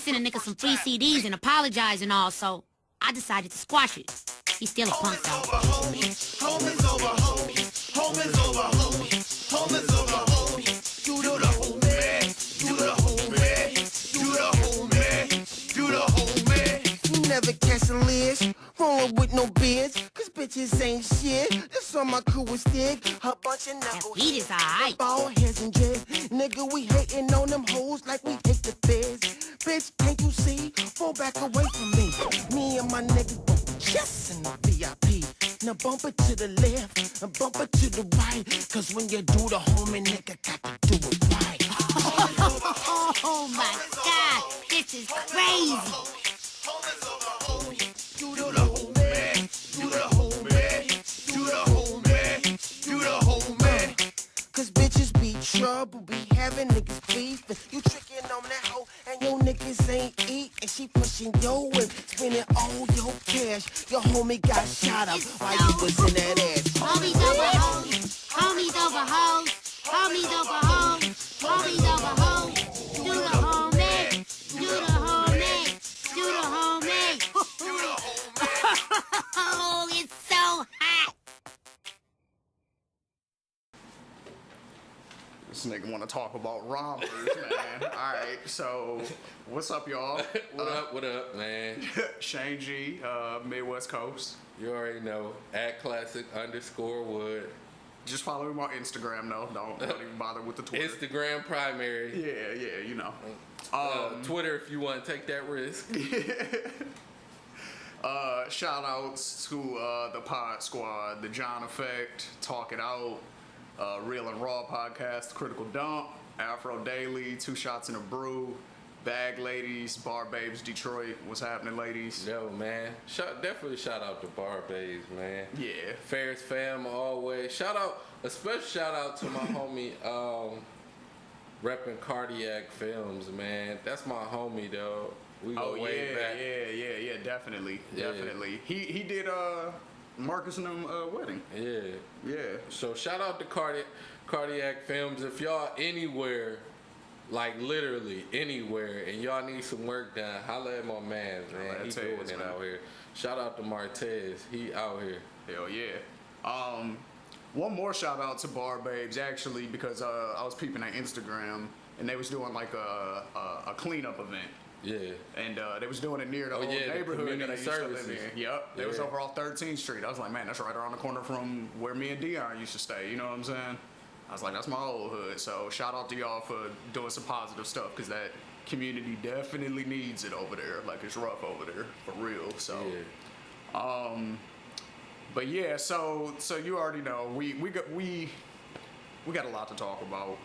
sent a nigga some free CDs and apologized and all, so I decided to squash it. He's still a punk though. Home is over, home is over, home is over, home. Do the whole man, do the whole man, do the whole man, do the whole man. You never catch a list, rolling with no beards, cause bitches ain't shit. This on my crew is thick, a bunch of That knuckles. beat is alright. Bald heads and dreads, nigga, we hating on them hoes like we hate the feds. Bitch, can't you see? Fall back away from me. Me and my niggas bump chests in the VIP. Now bump it to the left and bump it to the right. Cause when you do the homie, nigga got to do it right. Oh my god, this is crazy. Do the whole man, do the whole man, do the whole man, do the whole man. Cause bitches be trouble, be having niggas beefing. You tricking on that hoe and your niggas ain't eat. And she pushing your whip, spending all your cash. Your homie got shot up while you was in that ass. Homies over hoes, homies over hoes, homies over hoes, homies over hoes. Do the homie, do the homie, do the homie. Oh, it's so hot. This nigga want to talk about rompers, man. All right, so what's up, y'all? What up, man? Shane G, Midwest Coast. You already know, @classic_wood. Just follow him on Instagram, though. Don't even bother with the Twitter. Instagram primary. Yeah, you know. Twitter if you want to take that risk. Shout outs to the Pod Squad, the John Effect, Talk It Out, Real and Raw Podcast, Critical Dump, Afro Daily, Two Shots in a Brew, Bag Ladies, Bar Babes Detroit. What's happening, ladies? Yo, man. Definitely shout out to Bar Babes, man. Yeah. Ferris fam always. A special shout out to my homie, repping Cardiac Films, man. That's my homie, though. We go way back. Yeah, definitely. He did Marcus and them wedding. Yeah. So shout out to Cardiac Films. If y'all anywhere, like literally anywhere, and y'all need some work done, holla at my man. He doing it out here. Shout out to Martez. He out here. Hell yeah. One more shout out to Bar Babes, actually, because I was peeping at Instagram, and they was doing like a cleanup event. Yeah. And they was doing it near the old neighborhood that I used to live in. Yep. It was over off 13th Street. I was like, man, that's right around the corner from where me and Dion used to stay. You know what I'm saying? I was like, that's my old hood. So shout out to y'all for doing some positive stuff, because that community definitely needs it over there. Like, it's rough over there, for real. So, but yeah, so you already know, we got a lot to talk about.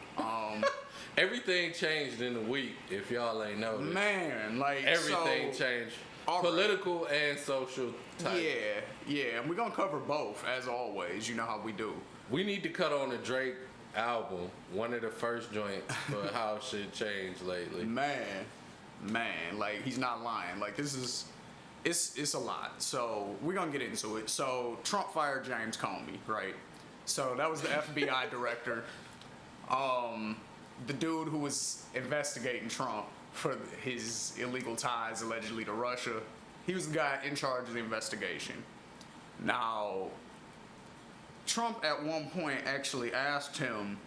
Everything changed in a week, if y'all ain't noticed. Man, like, everything changed. Political and social type. Yeah, and we're gonna cover both, as always. You know how we do. We need to cut on the Drake album, one of the first joints, for how shit changed lately. Man, like, he's not lying. Like, this is, it's a lot. So we're gonna get into it. So Trump fired James Comey, right? So that was the FBI director. The dude who was investigating Trump for his illegal ties allegedly to Russia, he was the guy in charge of the investigation. Now, Trump at one point actually asked him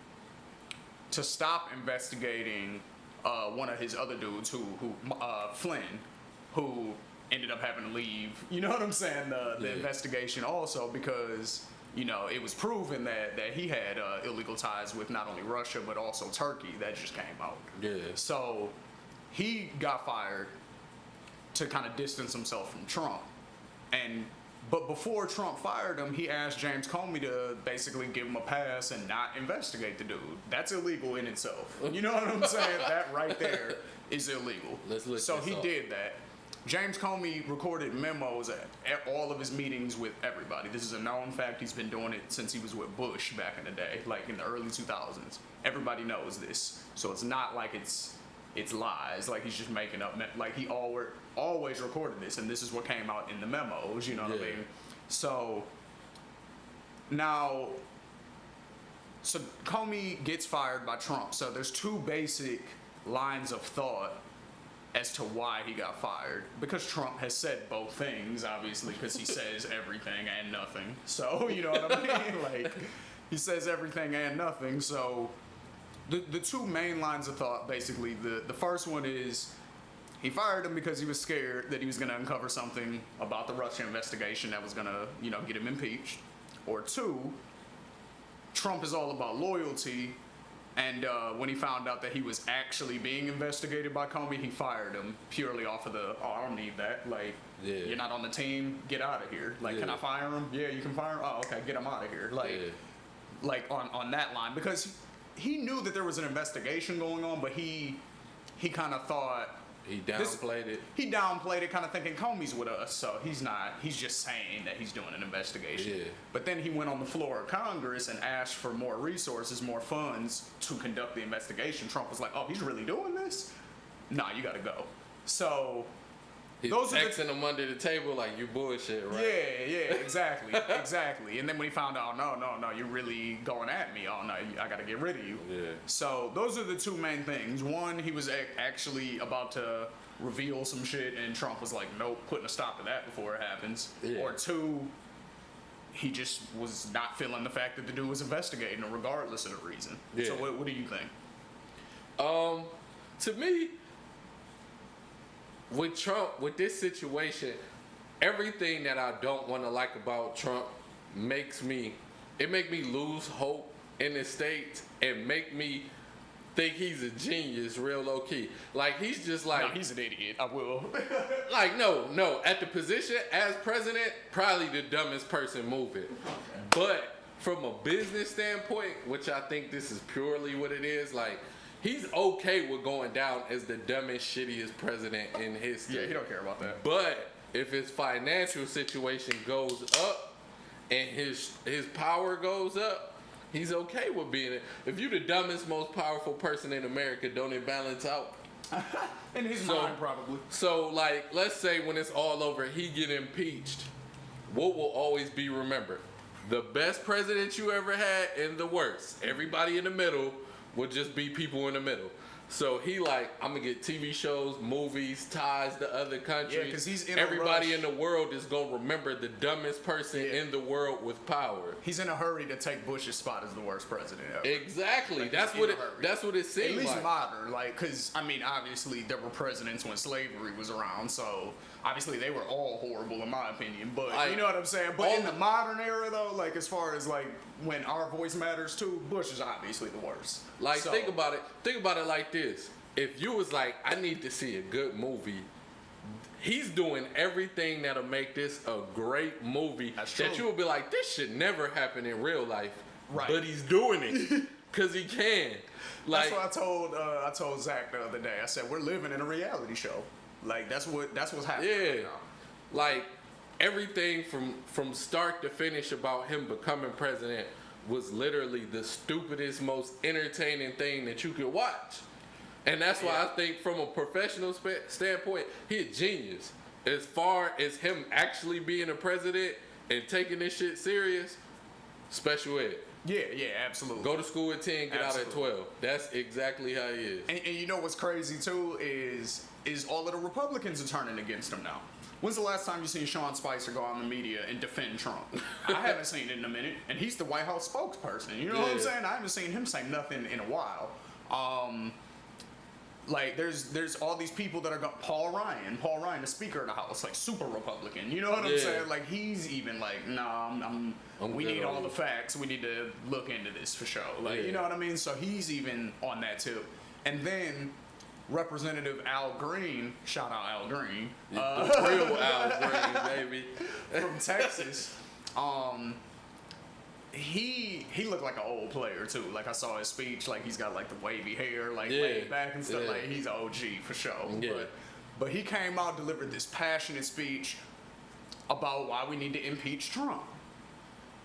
to stop investigating one of his other dudes, who Flynn, who ended up having to leave. You know what I'm saying? The investigation also, because, you know, it was proven that he had illegal ties with not only Russia but also Turkey. That just came out. Yeah. So he got fired to kind of distance himself from Trump. But before Trump fired him, he asked James Comey to basically give him a pass and not investigate the dude. That's illegal in itself. You know what I'm saying? That right there is illegal. So he did that. James Comey recorded memos at all of his meetings with everybody. This is a known fact. He's been doing it since he was with Bush back in the day, like in the early 2000s. Everybody knows this. So it's not like it's lies, like he's just making up. Like, he always recorded this, and this is what came out in the memos, you know what I mean? So now, Comey gets fired by Trump. So there's two basic lines of thought as to why he got fired. Because Trump has said both things, obviously, because he says everything and nothing. So, you know what I mean? Like, he says everything and nothing. So, the two main lines of thought, basically, the first one is he fired him because he was scared that he was going to uncover something about the Russia investigation that was going to, you know, get him impeached. Or two, Trump is all about loyalty, and when he found out that he was actually being investigated by Comey, he fired him purely off of the, oh, I don't need that. Like, you're not on the team, get out of here. Like, can I fire him? Yeah, you can fire him? Oh, okay, get him out of here. Like on that line. Because he knew that there was an investigation going on, but he kind of thought, he downplayed it. He downplayed it, kind of thinking Comey's with us, so he's not. He's just saying that he's doing an investigation. Yeah. But then he went on the floor of Congress and asked for more resources, more funds to conduct the investigation. Trump was like, "Oh, he's really doing this? Nah, you got to go." So He's texting him under the table like, you bullshit, right? Yeah, exactly, exactly. And then when he found out, no, you're really going at me. Oh no, I got to get rid of you. Yeah. So those are the two main things. One, he was actually about to reveal some shit, and Trump was like, nope, putting a stop to that before it happens. Yeah. Or two, he just was not feeling the fact that the dude was investigating him, regardless of the reason. Yeah. So what do you think? To me, with Trump, with this situation, everything that I don't want to like about Trump make me lose hope in the States and make me think he's a genius, real low key. Like, he's just like, No, he's an idiot. I will. like, no, at the position as president, probably the dumbest person moving. But from a business standpoint, which I think this is purely what it is, like, he's okay with going down as the dumbest, shittiest president in history. Yeah, he don't care about that. But if his financial situation goes up and his power goes up, he's okay with being it. If you're the dumbest, most powerful person in America, don't it balance out? In his mind, probably. So, like, let's say when it's all over, he get impeached. What will always be remembered? The best president you ever had and the worst. Everybody in the middle would just be people in the middle. So he like, I'm gonna get TV shows, movies, ties to other countries. Yeah, 'cause he's in a everybody rush. in the world is gonna remember the dumbest person in the world with power. He's in a hurry to take Bush's spot as the worst president ever. Exactly. Like, that's he's what in a hurry. that's what it seems At least like. modern, like, because, I mean, obviously there were presidents when slavery was around, so obviously they were all horrible in my opinion, but Like, you know what I'm saying? But all in the the- modern era, though, like, as far as, like, when our voice matters too, Bush is obviously the worst. Like, So- think about it like this. If you was like, I need to see a good movie, he's doing everything that'll make this a great movie. That's that true. you will be like, this should never happen in real life. Right. But he's doing it because he can. Like, That's what I told Zach the other day. I said, we're living in a reality show. Like, that's what's happening yeah, right now. like everything from start to finish about him becoming president was literally the stupidest, most entertaining thing that you could watch. And that's why I think from a professional standpoint, he a genius. As far as him actually being a president and taking this shit serious, special ed. Yeah, absolutely. Go to school at 10, get out at Absolutely. 12. That's exactly how he is. And you know what's crazy too is all of the Republicans are turning against him now. When's the last time you seen Sean Spicer go on the media and defend Trump? I haven't seen it in a minute, and he's the White House spokesperson. You know what I'm Yeah. saying? I haven't seen him say nothing in a while. Like there's all these people that are going. Paul Ryan, the Speaker of the House, like super Republican. You know what I'm Yeah. saying? Like he's even like, nah, we good need on all you. the facts. We need to look into this for sure. Like Yeah. you know what I mean? So he's even on that too. And then Representative Al Green, shout out Al Green, The real Al Green, baby. from Texas. He looked like an old player too. Like I saw his speech, like he's got like the wavy hair, like Yeah. laid back and stuff. Yeah. Like he's an OG for sure. Yeah. But he came out, delivered this passionate speech about why we need to impeach Trump.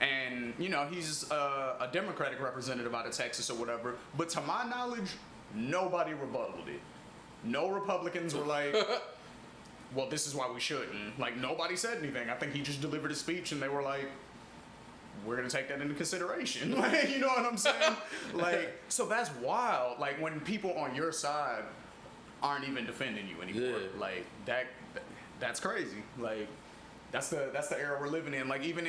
And you know he's a Democratic representative out of Texas or whatever. But to my knowledge, nobody rebutted it. No Republicans were like, well, this is why we shouldn't. Like, nobody said anything. I think he just delivered a speech and they were like, we're going to take that into consideration. Like, you know what I'm saying? Like, so that's wild. Like, when people on your side aren't even defending you anymore. Yeah. Like that's crazy. Like that's the era we're living in. Like even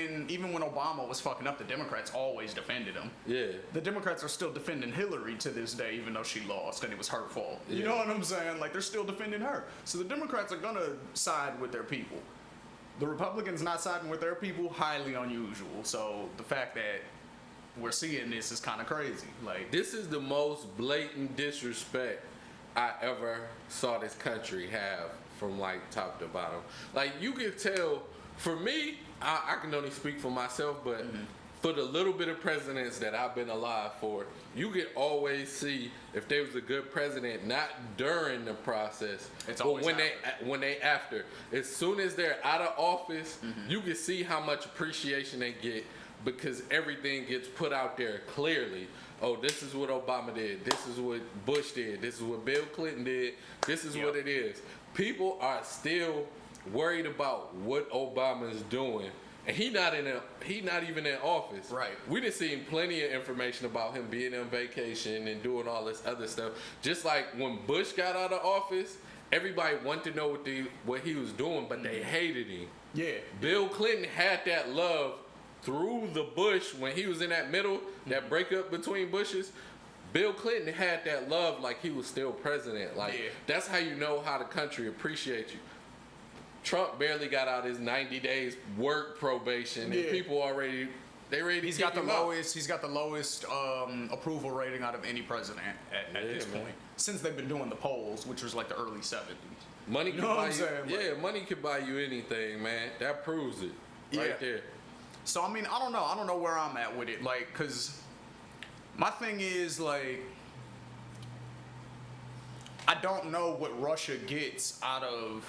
when Obama was fucking up, the Democrats always defended him. Yeah. The Democrats are still defending Hillary to this day, even though she lost and it was her fault. You Yeah. know what I'm saying? Like they're still defending her. So the Democrats are gonna side with their people. The Republicans not siding with their people, highly unusual. So the fact that we're seeing this is kind of crazy. Like This is the most blatant disrespect I ever saw this country have from like top to bottom. Like you can tell, for me, I can only speak for myself, but for the little bit of presidents that I've been alive for, you can always see if there was a good president, not during the process, It's but always when they after. As soon as they're out of office, you can see how much appreciation they get because everything gets put out there clearly. Oh, this is what Obama did. This is what Bush did. This is what Bill Clinton did. This is what it is. People are still worried about what Obama is doing, and he not even in office. Right. We done seen plenty of information about him being on vacation and doing all this other stuff. Just like when Bush got out of office, everybody wanted to know what he was doing, but they hated him. yeah. Bill Clinton had that love through the Bush when he was in that middle, that breakup between Bushes. Bill Clinton had that love like he was still president. Like that's how you know how the country appreciates you. Trump barely got out his 90 days work probation, and people already ready to He's kick got the him out. lowest. He's got the lowest approval rating out of any president at this man. point since they've been doing the polls, which was like the early '70s. Money can know what buy I'm you. saying? Like- Money can buy you anything, man. That proves it right Yeah. there. So I mean, I don't know where I'm at with it, like, cause my thing is like, I don't know what Russia gets out of,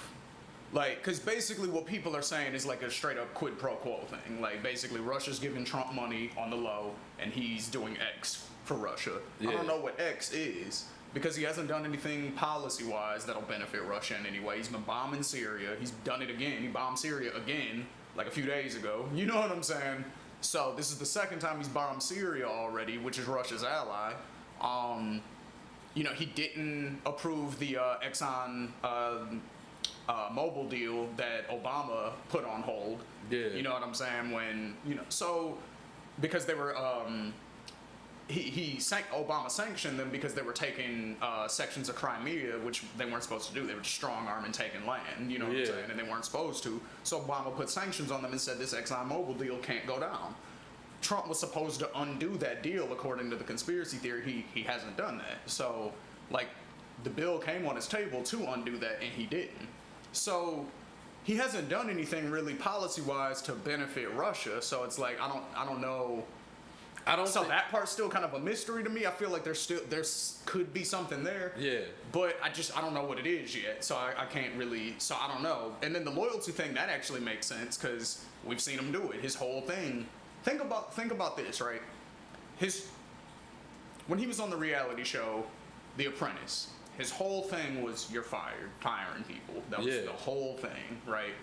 like, cause basically what people are saying is like a straight up quid pro quo thing. Like basically Russia's giving Trump money on the low, and he's doing X for Russia. I Yeah. don't know what X is. Because he hasn't done anything policy-wise that'll benefit Russia in any way. He's been bombing Syria. He's done it again. He bombed Syria again, like a few days ago. You know what I'm saying? So this is the second time he's bombed Syria already, which is Russia's ally. You know, he didn't approve the Exxon Mobil deal that Obama put on hold. Yeah. You know what I'm saying? When, you know, so because they were Obama sanctioned them because they were taking sections of Crimea, which they weren't supposed to do. They were just strong arm and taking land, you know what I'm saying? And they weren't supposed to. So Obama put sanctions on them and said this ExxonMobil deal can't go down. Trump was supposed to undo that deal according to the conspiracy theory. He hasn't done that. So, like, the bill came on his table to undo that, and he didn't. So he hasn't done anything really policy-wise to benefit Russia. So it's like I don't know. So that part's still kind of a mystery to me. I feel like there's could be something there. Yeah. But I don't know what it is yet. So I can't really. So I don't know. And then the loyalty thing, that actually makes sense because we've seen him do it. His whole thing. Think about this, right? When he was on the reality show, The Apprentice, his whole thing was you're fired, firing people. That was the whole thing, right?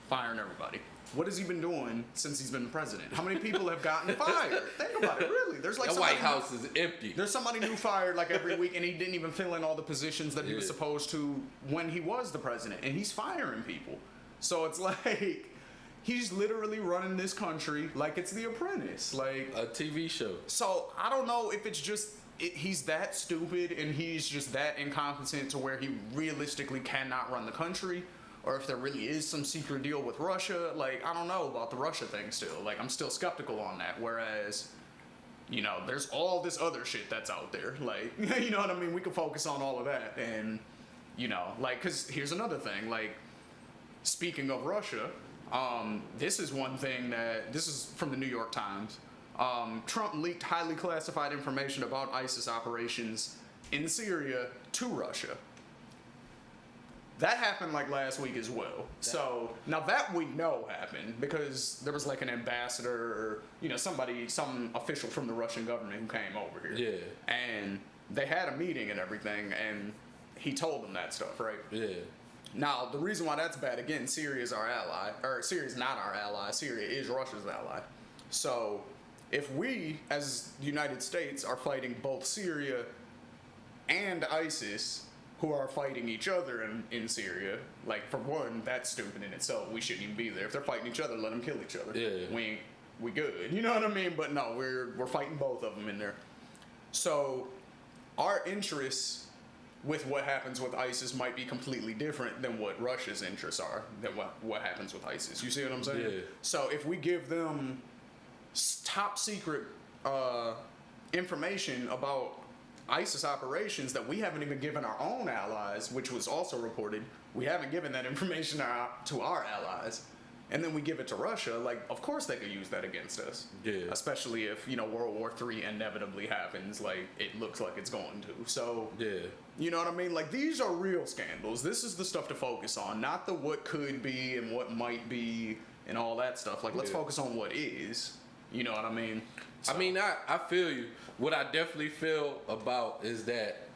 Firing everybody. What has he been doing since he's been president? How many people have gotten fired? Think about it, really. There's like The White House is empty. There's somebody new fired like every week, and he didn't even fill in all the positions that he was supposed to when he was the president, and he's firing people. So it's like he's literally running this country like it's The Apprentice, like A TV show. So I don't know if it's just he's that stupid and he's just that incompetent to where he realistically cannot run the country, or if there really is some secret deal with Russia. Like, I don't know about the Russia thing still. Like, I'm still skeptical on that. Whereas, you know, there's all this other shit that's out there. Like, you know what I mean? We can focus on all of that. And, you know, like, because here's another thing. Like, speaking of Russia, this is one thing this is from the New York Times. Trump leaked highly classified information about ISIS operations in Syria to Russia. That happened like last week as well. So now that we know happened because there was like an ambassador or, you know, some official from the Russian government who came over here. Yeah. And they had a meeting and everything, and he told them that stuff, right? Yeah. Now, the reason why that's bad, again, Syria is our ally, or Syria is not our ally. Syria is Russia's ally. So if we, as the United States, are fighting both Syria and ISIS, who are fighting each other in Syria. Like, for one, that's stupid in itself. We shouldn't even be there. If they're fighting each other, let them kill each other. Yeah. We good. You know what I mean? But no, we're fighting both of them in there. So our interests with what happens with ISIS might be completely different than what Russia's interests are, than what happens with ISIS. You see what I'm saying? Yeah. So if we give them top secret information about ISIS operations that we haven't even given our own allies, which was also reported, we haven't given that information to our allies, and then we give it to Russia, like, of course they could use that against us. Yeah. Especially if, World War III inevitably happens, like it looks like it's going to. So, Yeah. you know what I mean? Like, these are real scandals. This is the stuff to focus on, not the what could be and what might be and all that stuff. Like, let's Yeah. focus on what is. You know what I mean? I mean, I feel you. What I definitely feel about is that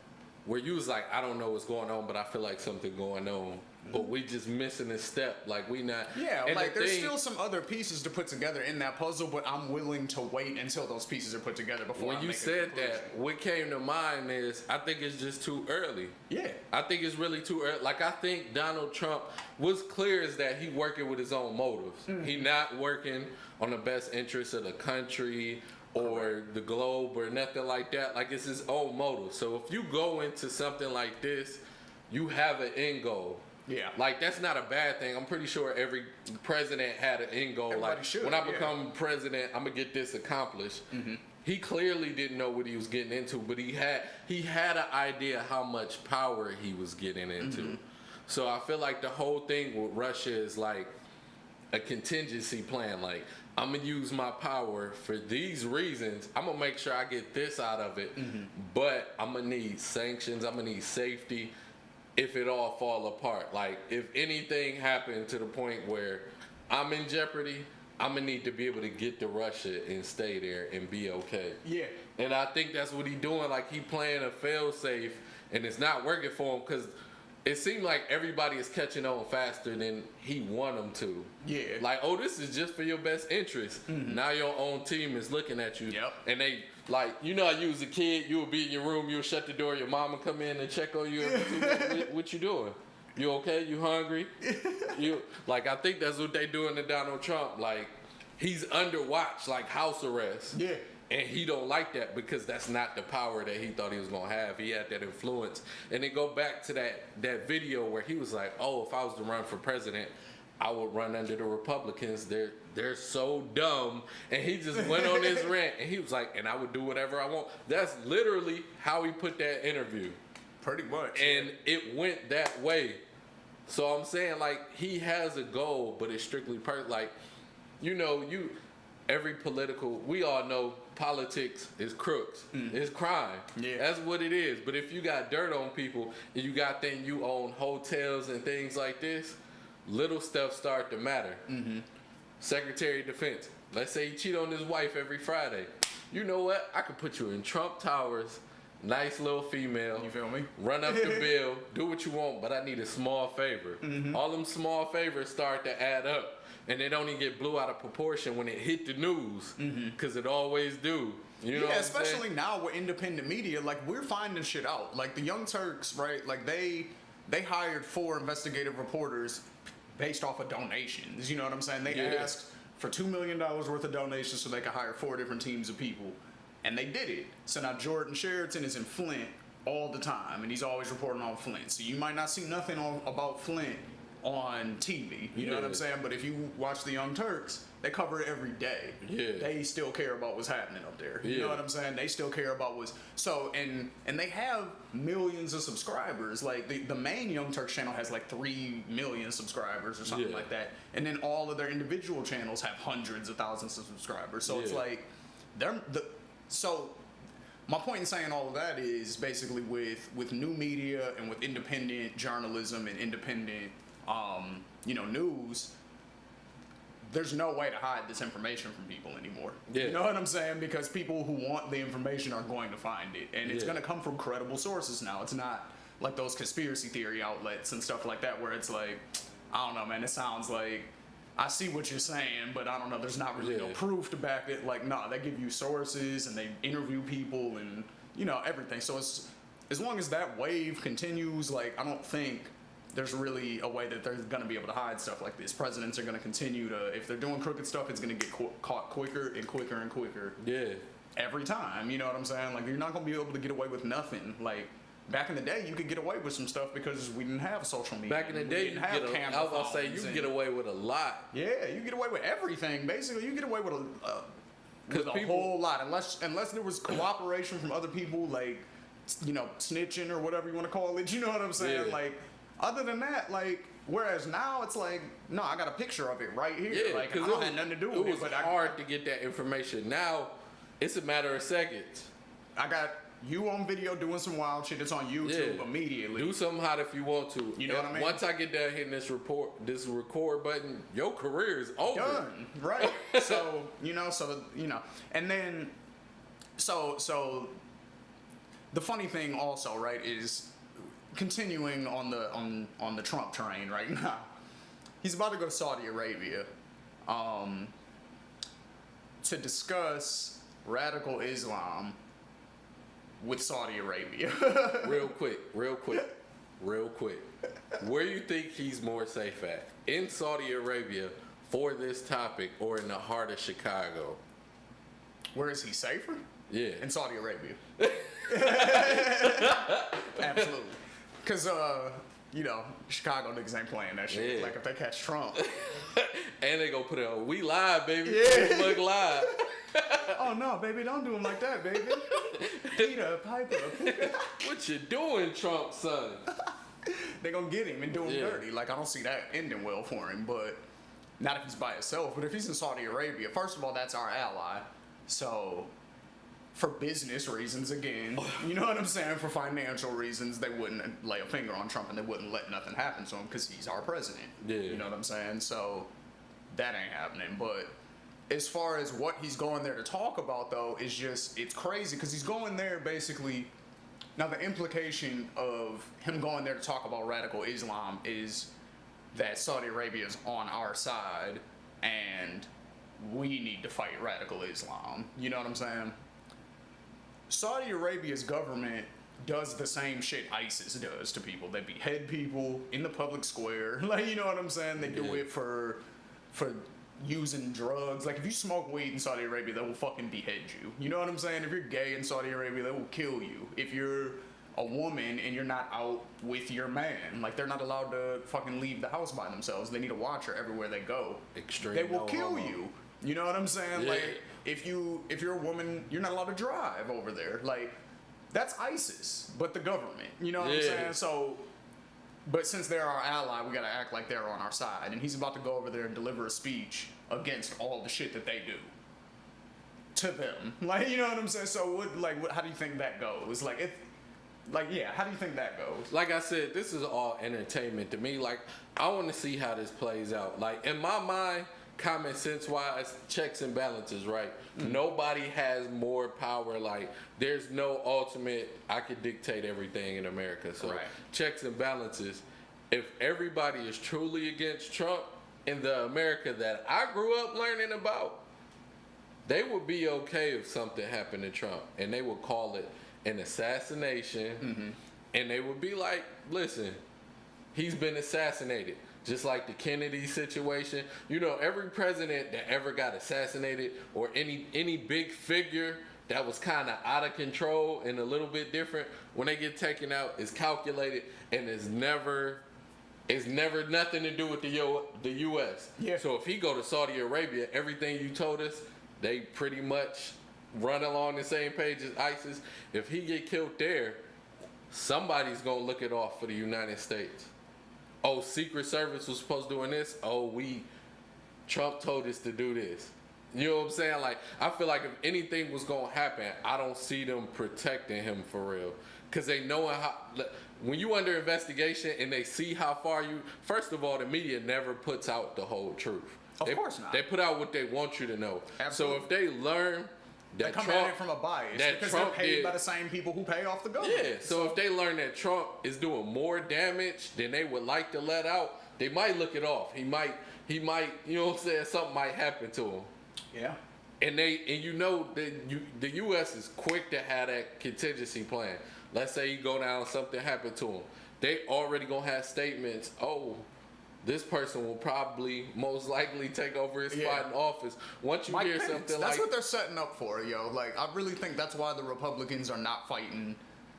where you was like, I don't know what's going on, but I feel like something going on. But we just missing a step. Like, we not. Yeah, and like, the there's thing- still some other pieces to put together in that puzzle, but I'm willing to wait until those pieces are put together before When I you make a said conclusion. that, what came to mind is I think it's just too early. Yeah. I think it's really too early. Like, I think Donald Trump was clear is that he working with his own motives. He not working on the best interests of the country or the globe or nothing like that. Like, it's his own motive. So if you go into something like this, you have an end goal. Yeah. Like, that's not a bad thing. I'm pretty sure every president had an end goal. Everybody Like, should, when I yeah. become president, I'm gonna get this accomplished. He clearly didn't know what he was getting into, but he had an idea how much power he was getting into. So I feel like the whole thing with Russia is like a contingency plan. Like, I'm gonna use my power for these reasons. I'm gonna make sure I get this out of it, but I'm gonna need sanctions. I'm gonna need safety. If it all fall apart, like if anything happened to the point where I'm in jeopardy, I'm gonna need to be able to get to Russia and stay there and be okay. Yeah. And I think that's what he doing. Like, he playing a fail safe, and it's not working for him because it seemed like everybody is catching on faster than he want them to. Yeah. Like, oh, this is just for your best interest. Now your own team is looking at you. Yep. And they, like, you know how you was a kid, you would be in your room, you would shut the door, your mama come in and check on you. What you doing? You okay? You hungry? Like, I think that's what they doing to Donald Trump. Like, he's under watch, like house arrest. Yeah. And he don't like that because that's not the power that he thought he was gonna have. He had that influence. And then go back to that video where he was like, oh, if I was to run for president, I would run under the Republicans. They're so dumb. And he just went on his rant and he was like, and I would do whatever I want. That's literally how he put that interview. Pretty much. And it went that way. So I'm saying, like, he has a goal, but it's strictly like, every political, we all know politics is crooks. It's crime. Yeah. That's what it is. But if you got dirt on people and you got then you own hotels and things like this, little stuff start to matter. Secretary of Defense, let's say he cheat on his wife every Friday. You know what? I could put you in Trump Towers, nice little female. You feel me? Run up the bill, do what you want, but I need a small favor. All them small favors start to add up. And they don't even get blew out of proportion when it hit the news, because it always do. You know Yeah, what I'm saying? especially now with independent media, like, we're finding shit out. Like, the Young Turks, right? Like, they hired 4 investigative reporters based off of donations. You know what I'm saying? They Yeah. asked for $2 million worth of donations so they could hire 4 different teams of people. And they did it. So now Jordan Sheraton is in Flint all the time, and he's always reporting on Flint. So you might not see nothing about Flint on TV, you know what I'm Yeah. saying? But if you watch the Young Turks, they cover it every day. Yeah. They still care about what's happening up there. You Yeah. know what I'm saying? They still care about what's so and they have millions of subscribers. Like the main Young Turks channel has like 3 million subscribers or something Yeah. like that. And then all of their individual channels have hundreds of thousands of subscribers. So it's Yeah. like so my point in saying all of that is basically with new media and with independent journalism and independent news, there's no way to hide this information from people anymore. Yeah. You know what I'm saying? Because people who want the information are going to find it. And it's Yeah. going to come from credible sources now. It's not like those conspiracy theory outlets and stuff like that where it's like, I don't know, man, it sounds like I see what you're saying, but I don't know, there's not really no Yeah. proof to back it. Like, nah, they give you sources and they interview people and, everything. So as long as that wave continues, like, I don't think there's really a way that they're going to be able to hide stuff like this. Presidents are going to continue to, if they're doing crooked stuff, it's going to get caught quicker and quicker and quicker. Yeah. Every time, you know what I'm saying? Like, you're not going to be able to get away with nothing. Like, back in the day, you could get away with some stuff because we didn't have social media. Back in the day, you have I was gonna say you can get away with a lot. Yeah, you get away with everything. Basically, you get away with a whole lot, unless there was cooperation from other people, like, you know, snitching or whatever you want to call it. You know what I'm saying? Yeah. Like, other than that, like, whereas now it's like, no, I got a picture of it right here. Yeah, like, I because don't have nothing to do with it. It was hard to get that information. Now, it's a matter of seconds. I got you on video doing some wild shit. It's on YouTube immediately. Do something hot if you want to. You know what I mean? Once I get done hitting this record button, your career is over. Done. Right. so, and then, so the funny thing also, right, is continuing on the Trump train right now. He's about to go to Saudi Arabia, to discuss radical Islam with Saudi Arabia. Real quick. Where you think he's more safe at? In Saudi Arabia for this topic, or in the heart of Chicago? Where is he safer? Yeah. In Saudi Arabia. Absolutely. Because, Chicago niggas ain't playing that shit. Yeah. Like, if they catch Trump. And they gonna put it on We Live, baby. Yeah. Mug Live. Oh, no, baby, don't do him like that, baby. Peter Piper. What you doing, Trump, son? They gonna get him and do him Yeah. dirty. Like, I don't see that ending well for him, but not if he's by himself. But if he's in Saudi Arabia, first of all, that's our ally. So, for business reasons, again, you know what I'm saying? For financial reasons, they wouldn't lay a finger on Trump and they wouldn't let nothing happen to him because he's our president. Yeah. You know what I'm saying? So, that ain't happening. But as far as what he's going there to talk about, though, is just, it's crazy because he's going there basically. Now, the implication of him going there to talk about radical Islam is that Saudi Arabia is on our side and we need to fight radical Islam. You know what I'm saying? Saudi Arabia's government does the same shit ISIS does to people. They behead people in the public square. Like, you know what I'm saying? They do it for using drugs. Like, if you smoke weed in Saudi Arabia, they will fucking behead you. You know what I'm saying? If you're gay in Saudi Arabia, they will kill you. If you're a woman and you're not out with your man, like, they're not allowed to fucking leave the house by themselves. They need a watcher everywhere they go. Extreme. They will no kill homo. you. You know what I'm saying? Yeah. Like, if you're a woman, you're not allowed to drive over there. Like, that's ISIS, but the government. You know what I'm Yeah. saying? So, but since they're our ally, we gotta act like they're on our side. And he's about to go over there and deliver a speech against all the shit that they do to them. Like, you know what I'm saying? So, how do you think that goes? How do you think that goes? Like I said, this is all entertainment to me. Like, I want to see how this plays out. Like, in my mind, common sense wise, checks and balances, right? Nobody has more power. Like, there's no ultimate, I could dictate everything in America. So, Right. checks and balances. If everybody is truly against Trump in the America that I grew up learning about, they would be okay if something happened to Trump and they would call it an assassination. And they would be like, listen, he's been assassinated. Just like the Kennedy situation. You know, every president that ever got assassinated, or any big figure that was kind of out of control and a little bit different, when they get taken out, it's calculated and it's never nothing to do with the U.S. Yeah. So if he go to Saudi Arabia, everything you told us, they pretty much run along the same page as ISIS. If he get killed there, somebody's gonna look it off for the United States. Oh, Secret Service was supposed to doing this. Oh, Trump told us to do this. You know what I'm saying? Like, I feel like if anything was gonna happen, I don't see them protecting him for real. Cause they know how, when you under investigation and they see how far you, first of all, the media never puts out the whole truth. Of course not. They put out what they want you to know. Absolutely. So if they learn They that come Trump, at it from a bias that because Trump they're paid did- by the same people who pay off the government. yeah, so if they learn that Trump is doing more damage than they would like to let out, they might look it off. He might, you know what I'm saying, something might happen to him. Yeah. And you know that the U.S. is quick to have that contingency plan. let's say he go down, something happened to him. They already gonna have statements. Oh, this person will probably most likely take over his spot in office. Once you Mike hear Pence, something that's like what they're setting up for, yo. Like, I really think that's why the Republicans are not fighting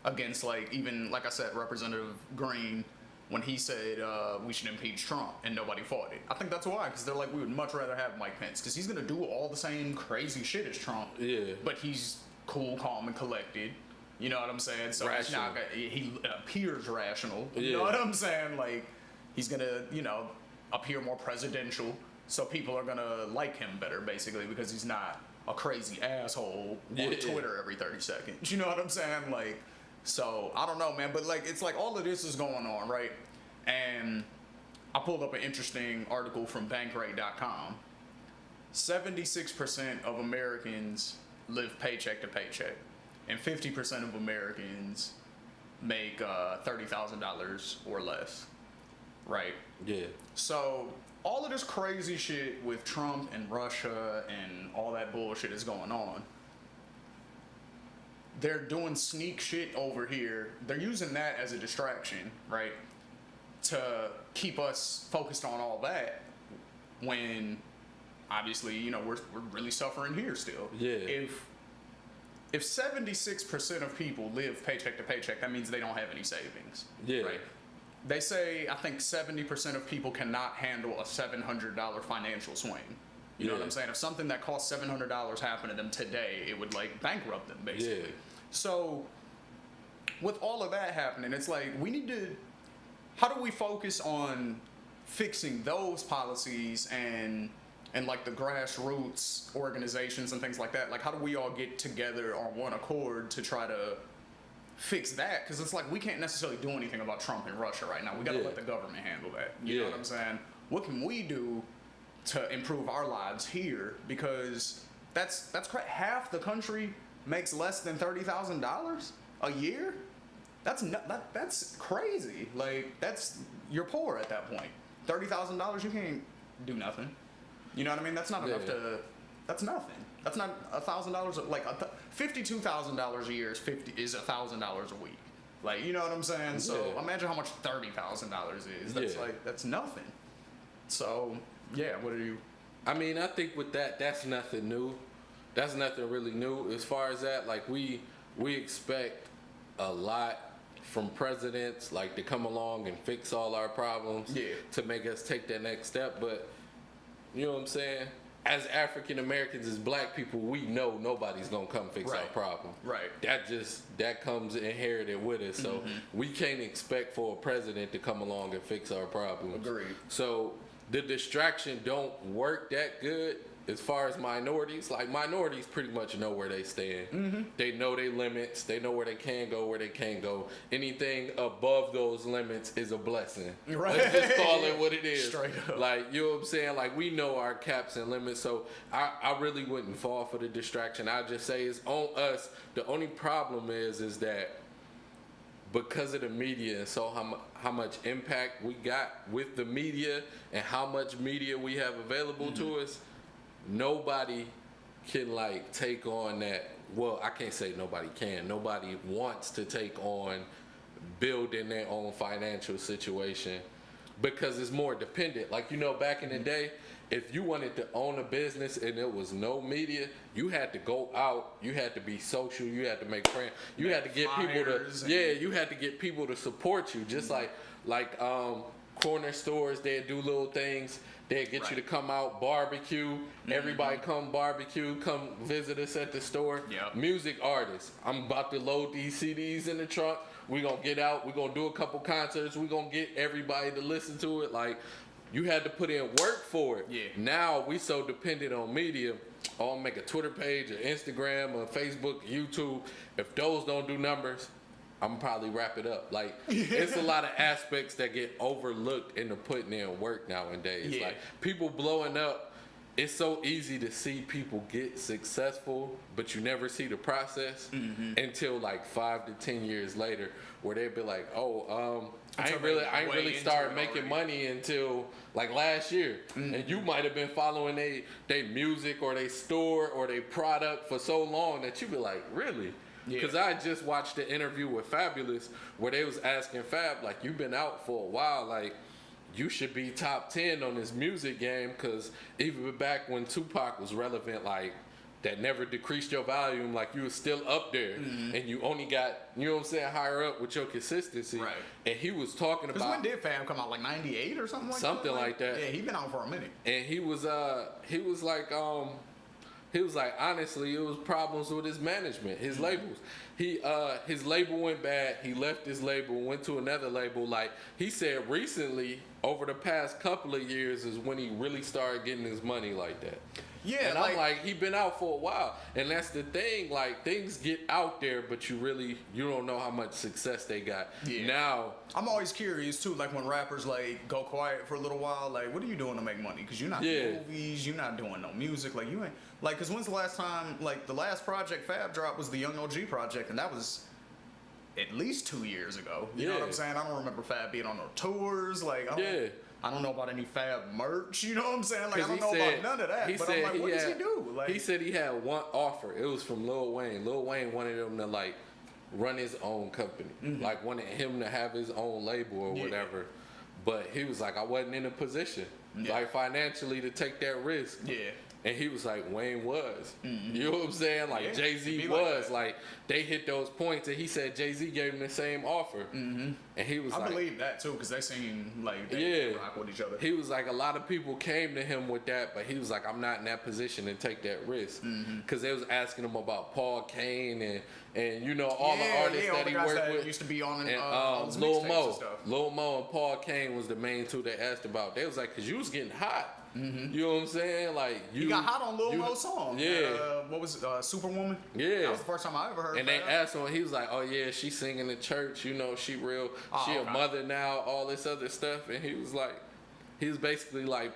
against, like, even, like I said, Representative Green, when he said we should impeach Trump and nobody fought it. I think that's why, because they're like, we would much rather have Mike Pence, because he's going to do all the same crazy shit as Trump. Yeah. But he's cool, calm, and collected. You know what I'm saying? So he's Rational. not gonna, he appears rational. You Yeah. know what I'm saying? Like, he's going to, you know, appear more presidential. So people are going to like him better, basically, because he's not a crazy asshole on Twitter every 30 seconds. You know what I'm saying? Like, so I don't know, man. But, like, it's like all of this is going on, right? And I pulled up an interesting article from Bankrate.com. 76% of Americans live paycheck to paycheck, and 50% of Americans make $30,000 or less, right? yeah, So all of this crazy shit with Trump and Russia and all that bullshit is going on. They're doing sneak shit over here. They're using that as a distraction, right? To keep us focused on all that when obviously, you know, we're really suffering here still. Yeah. If 76% of people live paycheck to paycheck, that means they don't have any savings. Yeah. Right? They say, I think 70% of people cannot handle a $700 financial swing. You know what Yeah. I'm saying? If something that costs $700 happened to them today, it would like bankrupt them basically. Yeah. So with all of that happening, it's like we need to, how do we focus on fixing those policies and like the grassroots organizations and things like that? Like, how do we all get together on one accord to try to fix that? Because it's like we can't necessarily do anything about Trump and Russia right now. We got to Yeah. let the government handle that. You know Yeah. what I'm saying? What can we do to improve our lives here? Because that's half the country makes less than $30,000 a year. That's crazy. Like, you're poor at that point. $30,000, you can't do nothing. You know what I mean? That's not enough Yeah. to. That's nothing. That's not $1,000. Like $52,000 a year is $1,000 a week. Like, you know what I'm saying? So Yeah. imagine how much $30,000 is. That's Yeah. like, that's nothing. So yeah, what are you? I mean, I think with that, that's nothing new. That's nothing really new. As far as that, like we expect a lot from presidents, like to come along and fix all our problems, Yeah. to make us take that next step. But you know what I'm saying? As African Americans, as black people, we know nobody's gonna come fix our Right. problem. Right. That comes inherited with us. So we can't expect for a president to come along and fix our problems. Agreed. So the distraction don't work that good as far as minorities. Like, minorities pretty much know where they stand. They know their limits. They know where they can go, where they can't go. Anything above those limits is a blessing. Right. Let's just call it what it is. Straight up. Like, you know what I'm saying? Like, we know our caps and limits. So I really wouldn't fall for the distraction. I just say it's on us. The only problem is that because of the media and so how much impact we got with the media and how much media we have available to us, nobody can like take on that. Well, I can't say nobody can. Nobody wants to take on building their own financial situation because it's more dependent. Like, you know, back in the day, if you wanted to own a business and there was no media, you had to go out, you had to be social, you had to make friends, you had to get people flyers to, you had to get people to support you. Just like corner stores, they'd do little things. They'd get you to come out, barbecue. Everybody come barbecue, come visit us at the store. Yep. Music artists. I'm about to load these CDs in the trunk. We're going to get out. We're going to do a couple concerts. We're going to get everybody to listen to it. Like, you had to put in work for it. Yeah. Now we so dependent on media. I'll make a Twitter page, or Instagram, or Facebook, YouTube. If those don't do numbers, I'm probably wrap it up. Like, it's a lot of aspects that get overlooked into putting in work nowadays. Yeah. Like, people blowing up, it's so easy to see people get successful, but you never see the process until like 5 to 10 years later, where they'd be like, I ain't really started making money until like last year. And you might have been following they music or they store or they product for so long that you be like, really? Yeah. Because I just watched the interview with Fabulous where they was asking Fab, like, you've been out for a while, like, you should be top 10 on this music game, because even back when Tupac was relevant, like, that never decreased your volume, like, you was still up there, and you only got, you know what I'm saying, higher up with your consistency. Right. And he was talking Because about... when did Fab come out? Like 98 or something like that? Something like that. Yeah, he been out for a minute. And he was like, honestly, it was problems with his management, his labels. His label went bad. He left his label, went to another label. Like he said recently, over the past couple of years is when he really started getting his money like that. Yeah, and I'm like, he been out for a while, and that's the thing. Like things get out there, but you don't know how much success they got. Yeah. Now I'm always curious too, like when rappers like go quiet for a little while, like what are you doing to make money? Because you're not Yeah. in movies, you're not doing no music, like you ain't like. Because when's the last time? Like the last project Fab dropped was the Young OG project, and that was at least 2 years ago. You know what I'm Yeah. saying? I don't remember Fab being on no tours. Like I don't know about any Fab merch. You know what I'm saying? Like I don't know about none of that. But I'm like, what does he do? Like he said he had one offer. It was from Lil Wayne. Lil Wayne wanted him to like run his own company, like wanted him to have his own label or Yeah. whatever. But he was like, I wasn't in a position, Yeah. like financially, to take that risk. yeah. And he was like, Wayne was. You know what I'm saying? Like Yeah, Jay-Z be like was. that. Like they hit those points, and he said Jay-Z gave him the same offer. And he was I like, believe that too, because they seem like they rock with each other. he was like, a lot of people came to him with that, but he was like, I'm not in that position to take that risk. Because they was asking him about Paul Kane and you know, all the artists all that the he guys worked that with. used to be on And all his Lil mixtapes Mo. and stuff. Lil Mo and Paul Kane was the main two they asked about. They was like, because you was getting hot. You know what I'm saying? Like you He got hot on Lil Mo's song. Yeah. What was it? Superwoman? Yeah. That was the first time I ever heard And they Fab. asked him, he was like, "Oh yeah, she singing in church. You know, she real. She a okay. mother now. All this other stuff." And he was like, he was basically like,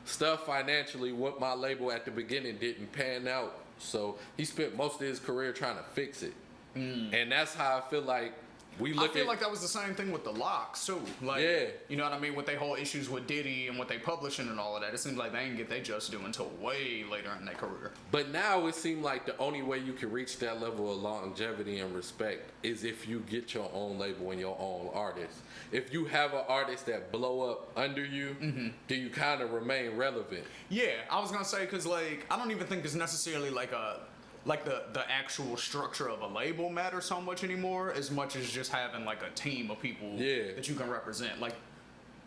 stuff financially. What my label at the beginning didn't pan out, so he spent most of his career trying to fix it. And that's how I feel like we look I feel at. like that was the same thing with the Locks too. Like, Yeah. you know what I mean? With their whole issues with Diddy and what they publishing and all of that, it seems like they didn't get their just due until way later in their career. But now it seemed like the only way you can reach that level of longevity and respect is if you get your own label and your own artist. If you have an artist that blow up under you, do you kind of remain relevant? Yeah, I was gonna say because like I don't even think it's necessarily like the actual structure of a label matters so much anymore, as much as just having like a team of people that you can represent.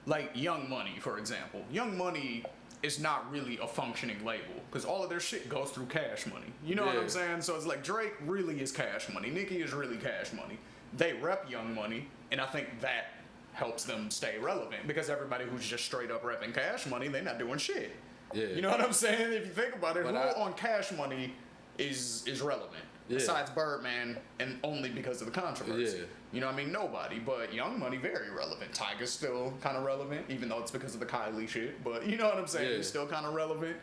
Like Young Money, for example. Young Money is not really a functioning label because all of their shit goes through Cash Money. You know what I'm saying? So it's like Drake really is Cash Money. Nicki is really Cash Money. They rep Young Money, and I think that helps them stay relevant because everybody who's just straight up repping Cash Money, they're not doing shit. Yeah. You know what I'm saying? If you think about it, But who on Cash Money is relevant besides Birdman, and only because of the controversy. Yeah. You know what I mean? Nobody. But Young Money, very relevant. Tiger's still kind of relevant, even though it's because of the Kylie shit. But you know what I'm saying? Yeah. He's still kind of relevant.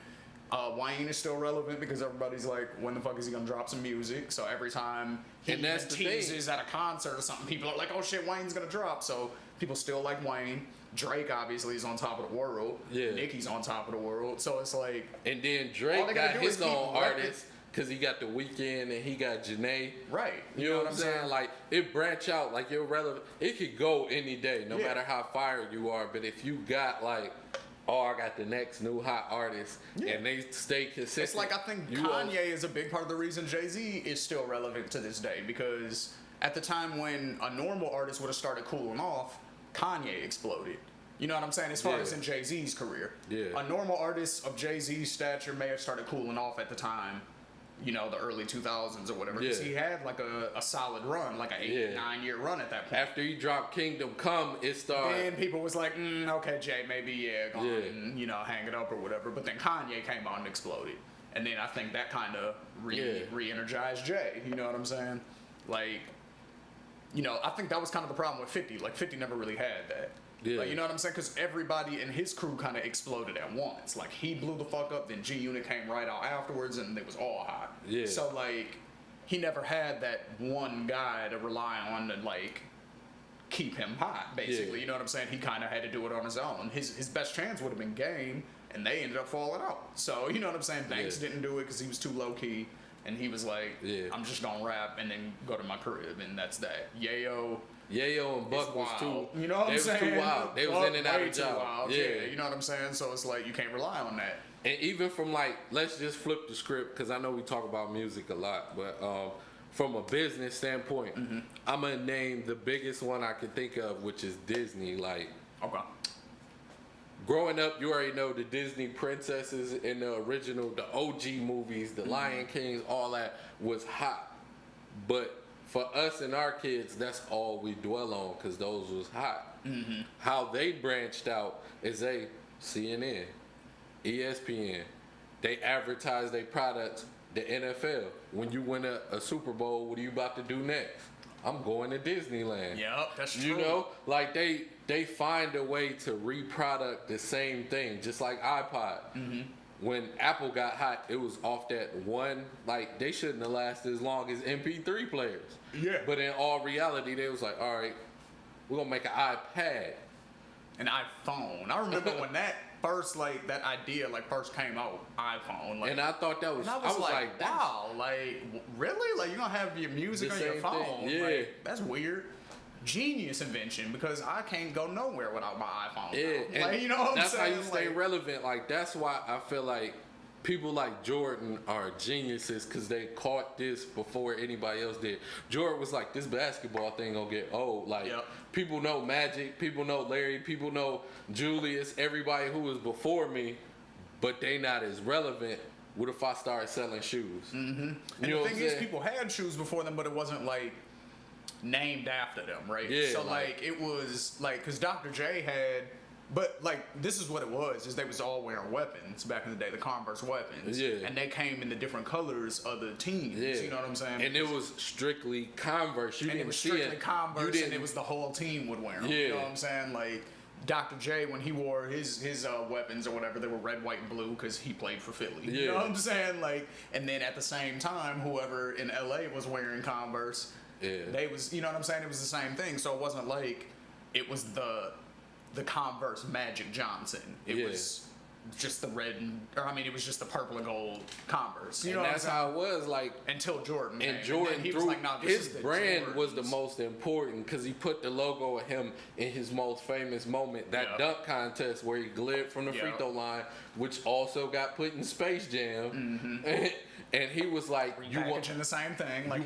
Wayne is still relevant because everybody's like, when the fuck is he gonna drop some music? So every time he And that's the thing. teases at a concert or something, people are like, oh shit, Wayne's gonna drop. So people still like Wayne. Drake obviously is on top of the world. Yeah. Nicki's on top of the world. So it's like, And then All Drake they gotta got do is his keep own repping. artist because he got The Weeknd and he got Janae. right. You know what I'm saying? Like it branch out, like you're relevant. It could go any day, no Yeah. matter how fired you are. But if you got like, oh, I got the next new hot artist, and they stay consistent. It's like I think you Kanye is a big part of the reason Jay-Z is still relevant to this day, because at the time when a normal artist would have started cooling off, Kanye exploded. You know what I'm saying? As far Yeah. as in Jay-Z's career. Yeah. A normal artist of Jay-Z's stature may have started cooling off at the time, you know, the early 2000s or whatever. Because Yeah. he had like a solid run, like an 8-9 year run at that point. After he dropped Kingdom Come, it started. Then people was like, okay, Jay, maybe, go on Yeah. and, you know, hang it up or whatever. But then Kanye came out and exploded. And then I think that kind of re-energized Jay. You know what I'm saying? Like, you know, I think that was kind of the problem with 50. Like, 50 never really had that. Yeah. Like, you know what I'm saying? Because everybody in his crew kind of exploded at once. Like, he blew the fuck up, then G-Unit came right out afterwards, and it was all hot. Yeah. So, like, he never had that one guy to rely on to, like, keep him hot, basically. Yeah. You know what I'm saying? He kind of had to do it on his own. His best chance would have been Game, and they ended up falling out. So, you know what I'm saying? Banks Yeah. didn't do it because he was too low-key. and he was like, Yeah. I'm just gonna rap and then go to my crib, and that's that. Yayo and Buck was wild. too. You know what they I'm was saying? too wild. They was Buck in and out way of too job. wild, Yeah. you know what I'm saying? So it's like you can't rely on that. And even from like, let's just flip the script because I know we talk about music a lot, but from a business standpoint, I'm gonna name the biggest one I can think of, which is Disney. Like, Okay. growing up, you already know the Disney princesses in the original, the OG movies, the Lion Kings, all that was hot. But for us and our kids, that's all we dwell on because those was hot. How they branched out is CNN, ESPN, they advertise their products. The NFL, when you win a Super Bowl, what are you about to do next? I'm going to Disneyland. Yep, that's true. You know, like they find a way to reproduct the same thing, just like iPod. When Apple got hot, it was off that one, like they shouldn't have lasted as long as MP3 players. Yeah. But in all reality, they was like, all right, we're gonna make an iPad. An iPhone. I remember when that first, like, that idea, like, first came out, iPhone. Like, And I thought that was, and I was like, that's- wow, like, really? Like, you're gonna have your music The on your same phone? thing, yeah. Like, that's weird. Genius invention, because I can't go nowhere without my iPhone. Yeah, now. Like, and you know what I'm that's saying? how you stay Like, relevant. Like that's why I feel like people like Jordan are geniuses because they caught this before anybody else did. Jordan was like, this basketball thing gonna get old. Like Yep. people know Magic, people know Larry, people know Julius, everybody who was before me, but they not as relevant. What if I start selling shoes? and You the know what thing I'm is, saying? people had shoes before them, but it wasn't, like, named after them, right? Yeah, So, like- like, it was, like, because Dr. J had... But, like, this is what it was, is they was all wearing weapons back in the day, the Converse weapons. Yeah. And they came in the different colors of the teams, Yeah. you know what I'm saying? And it was strictly Converse. You And didn't it was see strictly it. Converse, You and didn't- it was the whole team would wear them. Yeah. You know what I'm saying? Like, Dr. J, when he wore his weapons or whatever, they were red, white, and blue because he played for Philly. You know Yeah. what I'm saying? Like, and then at the same time, whoever in LA was wearing Converse, Yeah. they was, you know what I'm saying? It was the same thing. So it wasn't like it was the Converse Magic Johnson. It Yeah. was just the red it was just the purple and gold Converse. You know and what that's I'm saying? how it was. Like Until Jordan came. And Jordan, then he threw, was like, "No, this his is the brand was the Jordans." most important because he put the logo of him in his most famous moment, that Yeah. dunk contest where he glid from the free Yeah. throw line, which also got put in Space Jam. And he was like, "You want, Packaging the same thing, like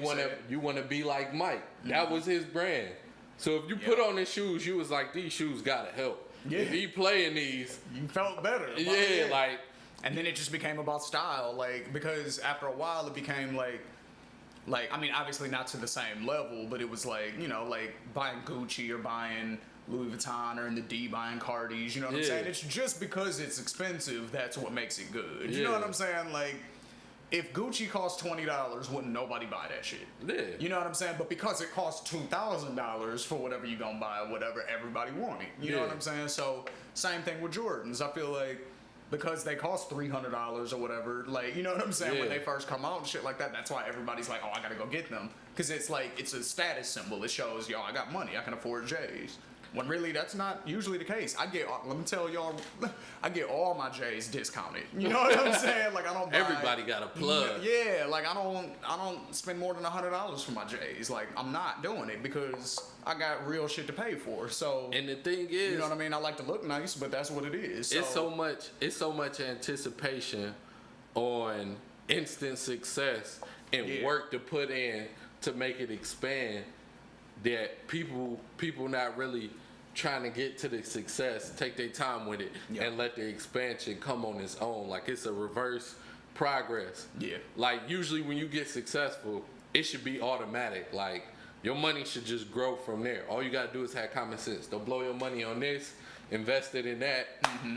you want to be like Mike." That was his brand. So if you Yeah. put on his shoes, you was like, "These shoes gotta help." Yeah. If he playing these, you felt better. about yeah, it. like. And then it just became about style, like, because after a while it became like I mean, obviously not to the same level, but it was like, you know, like buying Gucci or buying Louis Vuitton, or in the D buying Cardis, you know what I'm Yeah. saying? It's just because it's expensive, that's what makes it good. You know Yeah. what I'm saying? Like, if Gucci cost $20, wouldn't nobody buy that shit? Yeah. You know what I'm saying? But because it costs $2,000 for whatever you gonna buy or whatever, everybody want it. You know what Yeah. I'm saying? So same thing with Jordans. I feel like because they cost $300 or whatever, like, you know what I'm saying? When Yeah. they first come out and shit like that, that's why everybody's like, oh, I gotta go get them. Because it's like, it's a status symbol. It shows, yo, I got money. I can afford J's. When really, that's not usually the case. Let me tell y'all, I get all my J's discounted. You know what I'm saying? Like, I don't buy. Everybody got a plug. Yeah, like I don't spend more than $100 for my J's. Like, I'm not doing it because I got real shit to pay for. So, And the thing is, you know what I mean? I like to look nice, but that's what it is. it's so much anticipation on instant success and Yeah. work to put in to make it expand that people not really trying to get to the success, take their time with it, Yeah. and let the expansion come on its own. Like, it's a reverse progress. Yeah. Like, usually when you get successful, it should be automatic. Like, your money should just grow from there. All you gotta do is have common sense. Don't blow your money on this, invest it in that.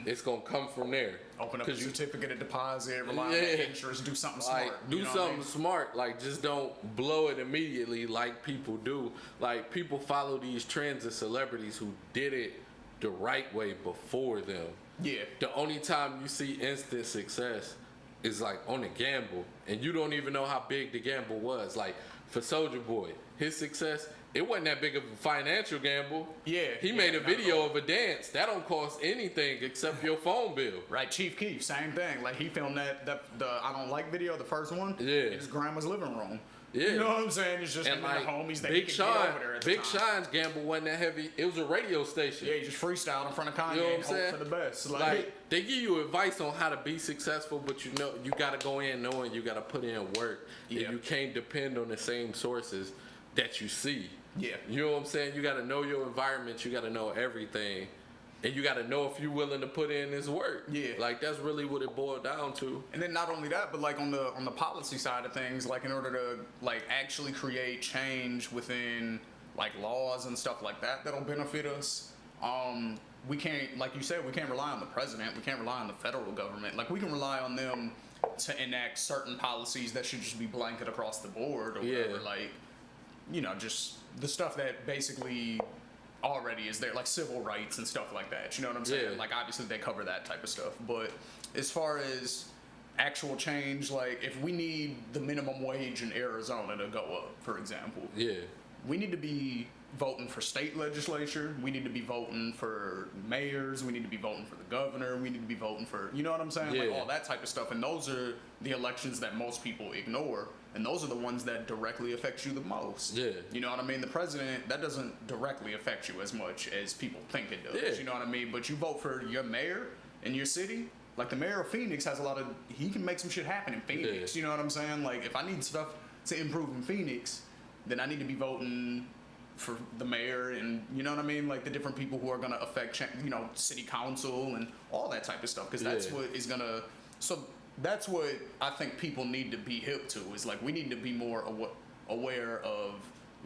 It's gonna come from there. Open up a 'Cause you- certificate of deposit, rely on Yeah. the interest, do something like, smart. do you know what I something mean? smart. Like, just don't blow it immediately like people do. Like, people follow these trends of celebrities who did it the right way before them. Yeah. The only time you see instant success is like on a gamble, and you don't even know how big the gamble was. Like, for Soulja Boy, his success, it wasn't that big of a financial gamble. Yeah, He yeah, made a not at video all. of a dance. That don't cost anything except your phone bill. Right, Chief Keef, same thing. Like he filmed the I Don't Like video, the first one, Yeah. in his grandma's living room. Yeah. You know what I'm saying? It's just And him like and the homies that Big he could Sean, get over there at the Big time. Sean's gamble wasn't that heavy. It was a radio station. Yeah, he just freestyled in front of Kanye You know what and I'm saying? hope for the best. Like they give you advice on how to be successful, but you know you got to go in knowing you got to put in work. Yeah. And you can't depend on the same sources that you see. Yeah. You know what I'm saying? You got to know your environment. You got to know everything, and you got to know if you're willing to put in this work. Yeah. Like that's really what it boiled down to. And then not only that, but like on the policy side of things, like in order to like actually create change within like laws and stuff like that that'll benefit us, we can't, like you said, we can't rely on the president. We can't rely on the federal government. Like we can rely on them to enact certain policies that should just be blanket across the board or whatever. Yeah. Like, you know, just the stuff that basically already is there, like civil rights and stuff like that. You know what I'm saying? Yeah. Like obviously they cover that type of stuff. But as far as actual change, like if we need the minimum wage in Arizona to go up, for example, Yeah. we need to be voting for state legislature. We need to be voting for mayors. We need to be voting for the governor. We need to be voting for, you know what I'm saying? Like Yeah. all that type of stuff. And those are the elections that most people ignore. And those are the ones that directly affect you the most. Yeah. You know what I mean? The president, that doesn't directly affect you as much as people think it does. Yeah. You know what I mean? But you vote for your mayor in your city. Like the mayor of Phoenix has a lot of, he can make some shit happen in Phoenix. Yeah. You know what I'm saying? Like if I need stuff to improve in Phoenix, then I need to be voting for the mayor and, you know what I mean? Like the different people who are going to affect, you know, city council and all that type of stuff. Because that's Yeah. what is going to, so that's what I think people need to be hip to, is like we need to be more aware of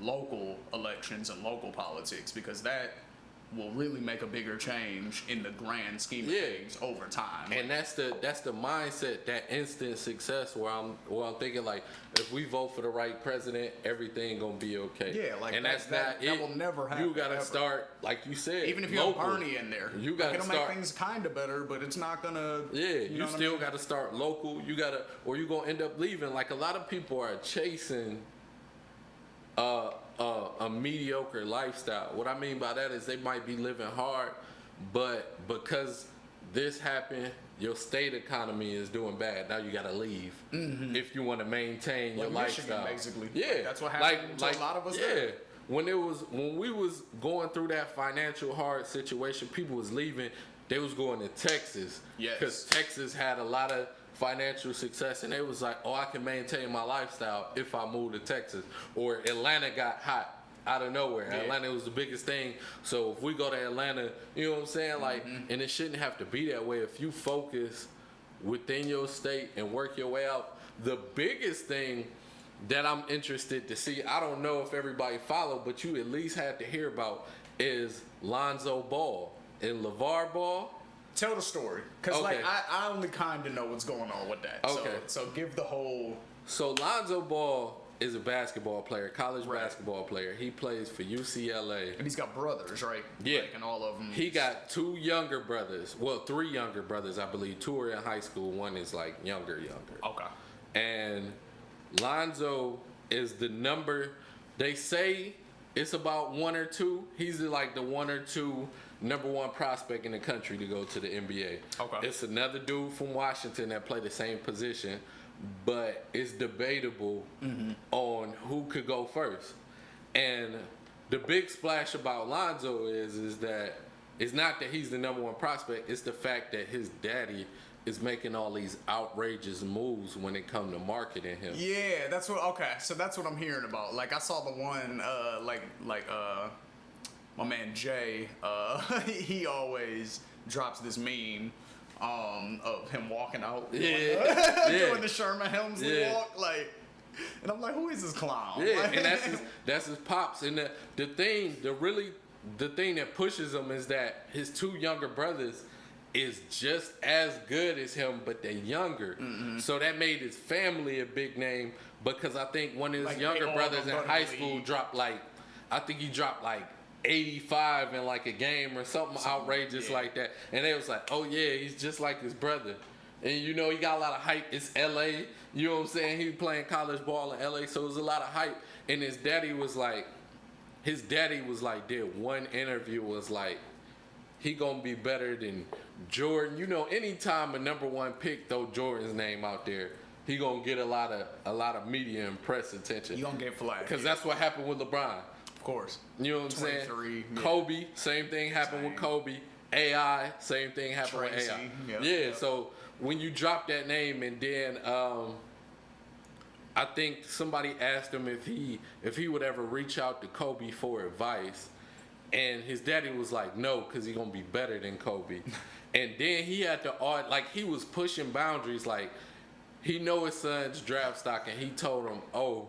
local elections and local politics, because that will really make a bigger change in the grand scheme of Yeah. things over time. And that's the mindset, that instant success where I'm thinking like, if we vote for the right president, everything gonna be okay. Yeah, like and that not it. will never happen. You gotta ever. start, like you said, Even if you local. have Bernie in there, You like, gotta it'll start. make things kind of better, but it's not gonna. Yeah, you know what I still mean? gotta start local. You gotta, or you gonna end up leaving. Like a lot of people are chasing a mediocre lifestyle. What I mean by that is they might be living hard, but because this happened, your state economy is doing bad. Now you gotta leave if you want to maintain your Like Michigan, lifestyle. basically. Yeah, Like, that's what happened to a lot of us Yeah, there. when we was going through that financial hard situation, people was leaving. They was going to Texas. Yes. Because Texas had a lot of financial success, and they was like, oh, I can maintain my lifestyle if I move to Texas. Or Atlanta got hot out of nowhere. Yeah. Atlanta was the biggest thing. So if we go to Atlanta, you know what I'm saying? Like, and it shouldn't have to be that way. If you focus within your state and work your way out, the biggest thing that I'm interested to see, I don't know if everybody followed, but you at least had to hear about, is Lonzo Ball and LeVar Ball. Tell the story, because Okay. like I only kind of know what's going on with that. Okay. So give the whole. So Lonzo Ball is a basketball player, college Right. basketball player. He plays for UCLA. And he's got brothers, right? Yeah. Like, and all of them. He got two younger brothers. Well, three younger brothers, I believe. Two are in high school. One is like younger. Okay. And Lonzo is the number. They say it's about one or two. He's like the one or two number one prospect in the country to go to the NBA. Okay. It's another dude from Washington that played the same position, but it's debatable on who could go first. And the big splash about Lonzo is that it's not that he's the number one prospect, it's the fact that his daddy is making all these outrageous moves when it comes to marketing him. Yeah, that's what. Okay, so that's what I'm hearing about. Like I saw the one, my man Jay. He always drops this meme. Of him walking out, doing Yeah. doing the Sherman Helmsley Yeah. walk, like, and I'm like, who is this clown? Yeah, Like- and that's his pops. And the thing that pushes him is that his two younger brothers is just as good as him, but they're younger. So that made his family a big name, because I think one of his Like, they younger all brothers in go to high the school league. dropped like 85 in like a game or something outrageous yeah. like that. And they was like, oh yeah, he's just like his brother. And you know, he got a lot of hype. It's LA. You know what I'm saying? He was playing college ball in LA, so it was a lot of hype. And his daddy was like, his daddy was like, did one interview was like, he gonna be better than Jordan. You know, anytime a number one pick throw Jordan's name out there, he gonna get a lot of media and press attention. You gonna get flagged. Because that's what happened with LeBron. Of course. You know what I'm saying? 23, yeah. Kobe, same thing happened with Same. Kobe. AI, same thing happened with Tracy, AI. yep, Yeah, yep. so when you drop that name and then I think somebody asked him if he would ever reach out to Kobe for advice, and his daddy was like, no, because he's gonna be better than Kobe. And then he had to he was pushing boundaries, like he know his son's draft stock, and he told him, oh,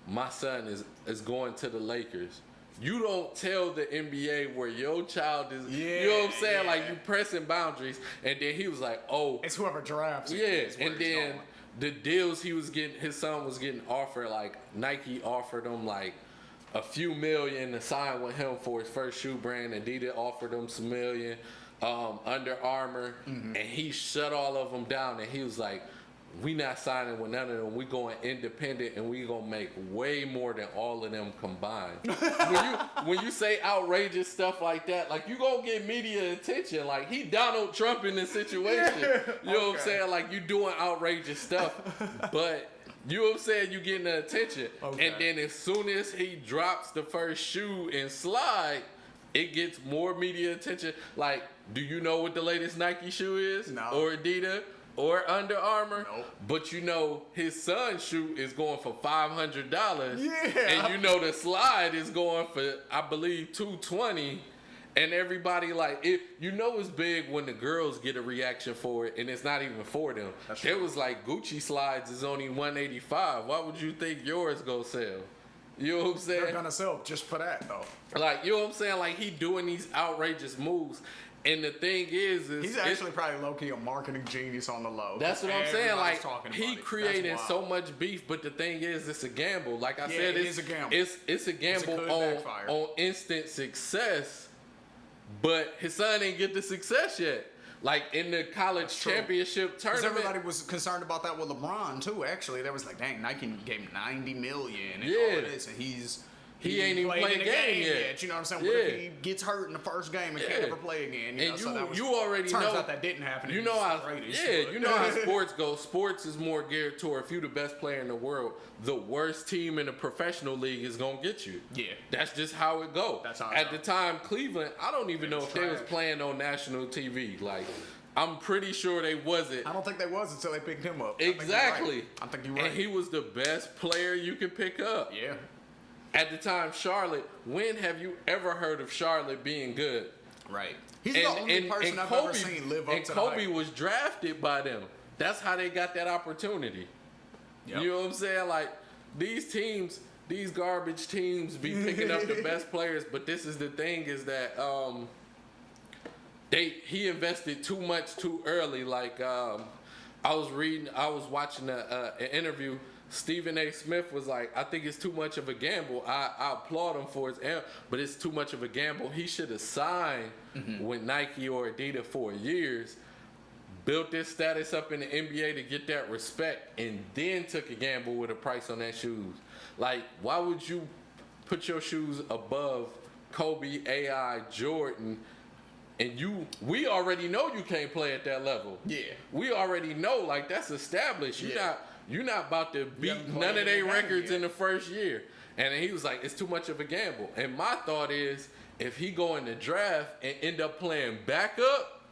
my son is going to the Lakers. You don't tell the NBA where your child is. Yeah, you know what I'm saying? yeah. Like, you pressing boundaries. And then he was like, oh. It's whoever drafts. Yeah, is where and he's then going. the deals he was getting, his son was getting offered, like Nike offered him like a few million to sign with him for his first shoe brand. Adidas offered him some million. Under Armour, and he shut all of them down, and he was like, we not signing with none of them. We going independent, and we gonna make way more than all of them combined. when you say outrageous stuff like that, like, you gonna get media attention. Like, he Donald Trump in this situation. You know what I'm Okay. saying? Like, you doing outrageous stuff, but you know what I'm saying? You getting the attention. Okay. And then as soon as he drops the first shoe and slide, it gets more media attention. Like, do you know what the latest Nike shoe is? No. Or Adidas? Or Under Armour? Nope. But you know his son's shoe is going for $500. Yeah. And you know the slide is going for, I believe, $220. And everybody, like, it's big when the girls get a reaction for it, and it's not even for them. That's It true. was like Gucci slides is only $185. Why would you think yours go sell? You know what I'm saying? They're gonna sell just for that though. Like, you know what I'm saying? Like, he doing these outrageous moves. And the thing is He's actually probably low-key a marketing genius on the low. that's what I'm saying. Everybody's Like, talking he about it. creating That's so wild. much beef, but the thing is, it's a gamble. Like I Yeah, said, it is a gamble. It's a gamble could on backfire. instant success, but his son ain't get the success yet. Like, in the college true. championship Because tournament. everybody was concerned about that with LeBron too. Actually, there was like, dang, Nike gave him $90 million and Yeah. all of this, and He ain't even played playing in the game yet. You know what I'm saying? What if Yeah. he gets hurt in the first game and Yeah. can't ever play again? And so that was, you already turns know out that didn't happen. You He know was how, the greatest, yeah, but- you know how sports go. Sports is more geared toward, if you the best player in the world, the worst team in the professional league is gonna get you. Yeah. That's just how it go. That's how it At go. the time, Cleveland, I don't even know was if they was trash. playing on national TV. Like, I'm pretty sure they wasn't. I don't think they was until they picked him up. I think you're Exactly. right. I think you're right. And he was the best player you can pick up. yeah. At the time, Charlotte, when have you ever heard of Charlotte being good? Right. He's the only person I've ever seen live up and to Kobe the hype. was drafted by them. That's how they got that opportunity. Yep. You know what I'm saying? Like, these teams, these garbage teams be picking up the best players, but this is the thing, is that he invested too much too early. Like, I was watching an interview. Stephen A. Smith was like, I think it's too much of a gamble. I applaud him for his, but it's too much of a gamble. He should have signed with Nike or Adidas for years, built this status up in the NBA to get that respect, and then took a gamble with a price on that shoes. Like, why would you put your shoes above Kobe, AI, Jordan? And we already know you can't play at that level. Yeah. We already know, like, that's established. You're not about to beat haven't none played of their in the game records yet. in the first year. And then he was like, it's too much of a gamble. And my thought is, if he go in the draft and end up playing backup,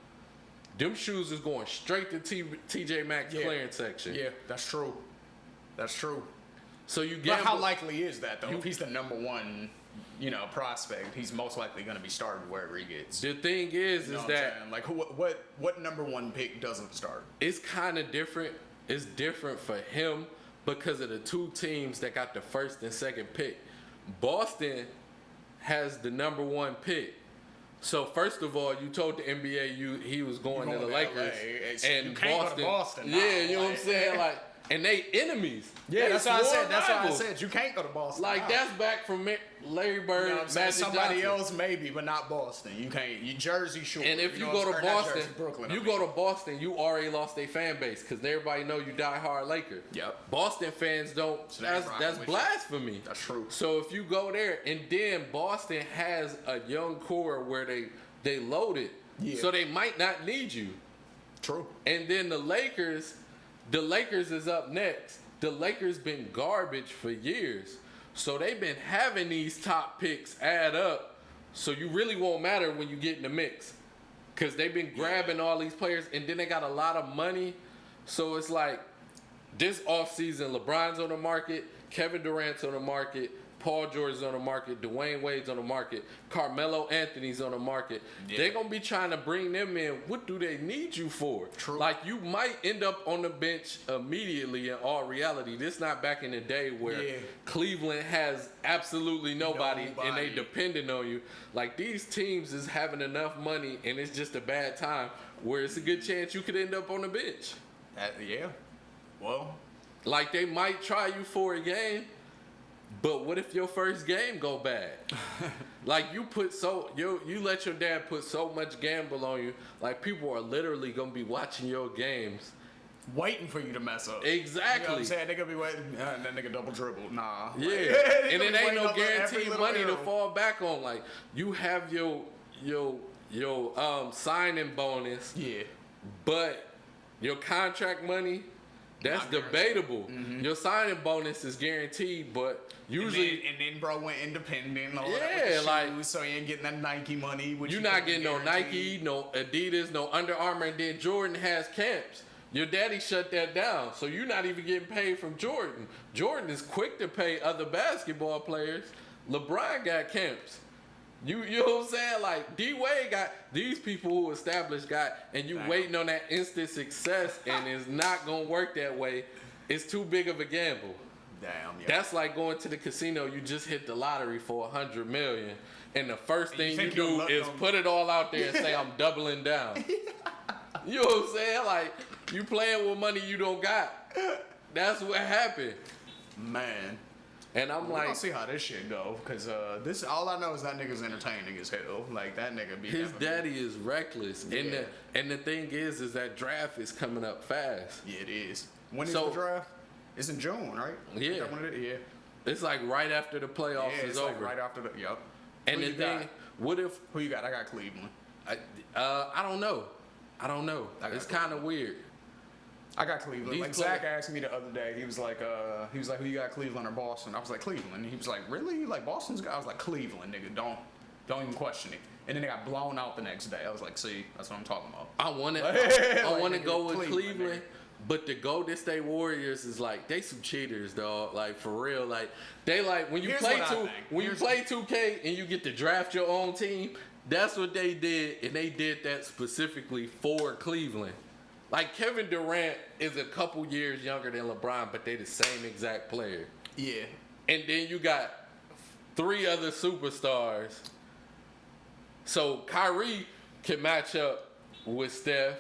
them shoes is going straight to TJ Maxx Yeah. clearance section. Yeah, that's true. That's true. So you But gamble. how likely is that though? If he's the number one, prospect, he's most likely going to be started wherever he gets. The thing is You know is what I'm that saying? Like what number one pick doesn't start? it's kind of different. It's different for him because of the two teams that got the first and second pick. Boston has the number one pick. So first of all, you told the NBA he was going to the going to Lakers, LA, so and you can't go to Boston now, Yeah, you know what I'm like- saying? Like, and they enemies. Yeah, They that's what I sworn said. That's why I rivals. said you can't go to Boston. Like, Nah. that's back from Larry Bird, You know what I'm saying? Magic Somebody Johnson. else maybe, but not Boston. You can't. You Jersey, sure. And if you know go what to I'm saying? Or not Boston, Jersey, Brooklyn, I you mean. go to Boston, you already lost their fan base because everybody know you die hard Laker. Yep. Boston fans don't. So they ain't rocking That's with you. blasphemy. That's true. So if you go there, and then Boston has a young core where they loaded, Yeah. so they might not need you. True. And then the Lakers is up next. The Lakers been garbage for years. So they've been having these top picks add up. So you really won't matter when you get in the mix. Because they've been grabbing all these players and then they got a lot of money. So it's like this offseason, LeBron's on the market, Kevin Durant's on the market, Paul George's on the market, Dwayne Wade's on the market, Carmelo Anthony's on the market. Yeah. They're going to be trying to bring them in. What do they need you for? True. Like, you might end up on the bench immediately in all reality. This not back in the day where Yeah. Cleveland has absolutely nobody and they Nobody. depending on you. Like, these teams is having enough money and it's just a bad time where it's a good chance you could end up on the bench. Yeah. Well, Like, they might try you for a game, but what if your first game go bad? Like, you let your dad put so much gamble on you. Like, people are literally gonna be watching your games. waiting for you to mess up. Exactly. You know what I'm saying? They gonna be waiting. And that nigga double dribble. Nah. Yeah, They and gonna it be ain't waiting no on every guaranteed little money to arrow. fall back on. Like, you have your signing bonus, Yeah. but your contract money, that's Not guaranteed. debatable. Your signing bonus is guaranteed, but usually and then bro went independent. And all Yeah, that with the like- shoes, so he ain't getting that Nike money. Which you're you not couldn't getting no guarantee. Nike, no Adidas, no Under Armour, and then Jordan has camps. Your daddy shut that down, so you're not even getting paid from Jordan. Jordan is quick to pay other basketball players. LeBron got camps. You know what I'm saying? Like, D-Wade got these people who established and you Damn. waiting on that instant success, and it's not gonna work that way. It's too big of a gamble. Damn. Yeah. That's like going to the casino. You just hit the lottery for $100 million, and the first And you thing you think you're do lucky is on- put it all out there and say, "I'm doubling down." You know what I'm saying? Like, you playing with money you don't got. That's what happened. Man. And I'm We're like, gonna see how this shit go, cause this all I know is that nigga's entertaining as hell. Like that nigga be his having- daddy is reckless, Yeah. and the thing is that draft is coming up fast. Yeah, it is. When is So- the draft? It's in June, right? Yeah. Is that when it is? Yeah. It's like right after the playoffs Yeah, is it's over. like right after the. Yep. And Who the you thing, got? what if Who you got? I got Cleveland. I don't know. I don't know. I got It's kind of weird. I got Cleveland. These Like Zach asked me the other day, he was like, who you got, Cleveland or Boston? I was like, Cleveland. He was like, really? Like Boston's got? I was like, Cleveland, nigga. Don't even question it. And then they got blown out the next day. I was like, see, that's what I'm talking about. I want to. Like, I want to nigga, go with Cleveland, Cleveland, but the Golden State Warriors is like they some cheaters, dog. Like for real. Like they like when you Here's play what I think. when you Here's- play 2K and you get to draft your own team. That's what they did, and they did that specifically for Cleveland. Like Kevin Durant is a couple years younger than LeBron, but they the same exact player. Yeah. And then you got 3 other superstars. So Kyrie can match up with Steph.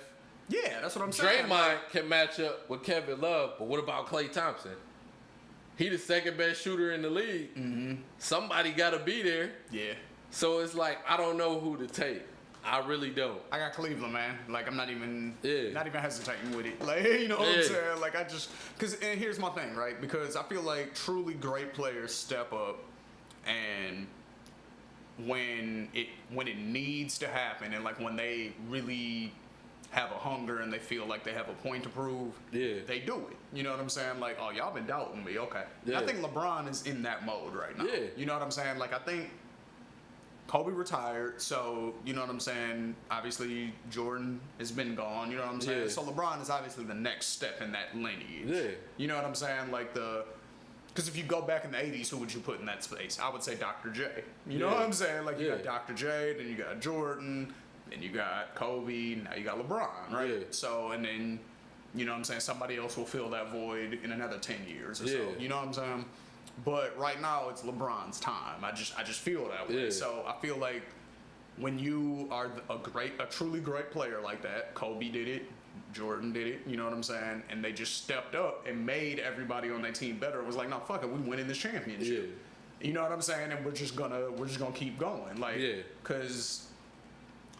Yeah, that's what I'm saying. Draymond can match up with Kevin Love, but what about Klay Thompson? He the second best shooter in the league. Mm-hmm. Somebody got to be there. Yeah. So it's like I don't know who to take. I really don't. I got Cleveland, man. Like I'm not even Yeah. hesitating with it. Like you know what I'm Yeah. saying? Like and here's my thing, right? Because I feel like truly great players step up, and when it needs to happen, and like when they really have a hunger and they feel like they have a point to prove, Yeah. they do it. You know what I'm saying? Like, oh, y'all been doubting me, okay. Yeah. I think LeBron is in that mode right now. Yeah. You know what I'm saying? Like, I think Kobe retired, so you know what I'm saying? Obviously, Jordan has been gone, you know what I'm saying? Yeah. So LeBron is obviously the next step in that lineage. Yeah. You know what I'm saying? Like because if you go back in the 80s, who would you put in that space? I would say Dr. J. You know Yeah. what I'm saying? Like, you Yeah. got Dr. J, then you got Jordan, then you got Kobe, now you got LeBron, right? Yeah. So, and then, you know what I'm saying? Somebody else will fill that void in another 10 years or so. Yeah. You know what I'm saying? But right now, it's LeBron's time. I just feel that way. Yeah. So I feel like when you are a truly great player like that, Kobe did it, Jordan did it, you know what I'm saying? And they just stepped up and made everybody on their team better. It was like, no, fuck it, we winning this championship. Yeah. You know what I'm saying? And we're just gonna keep going. Like, because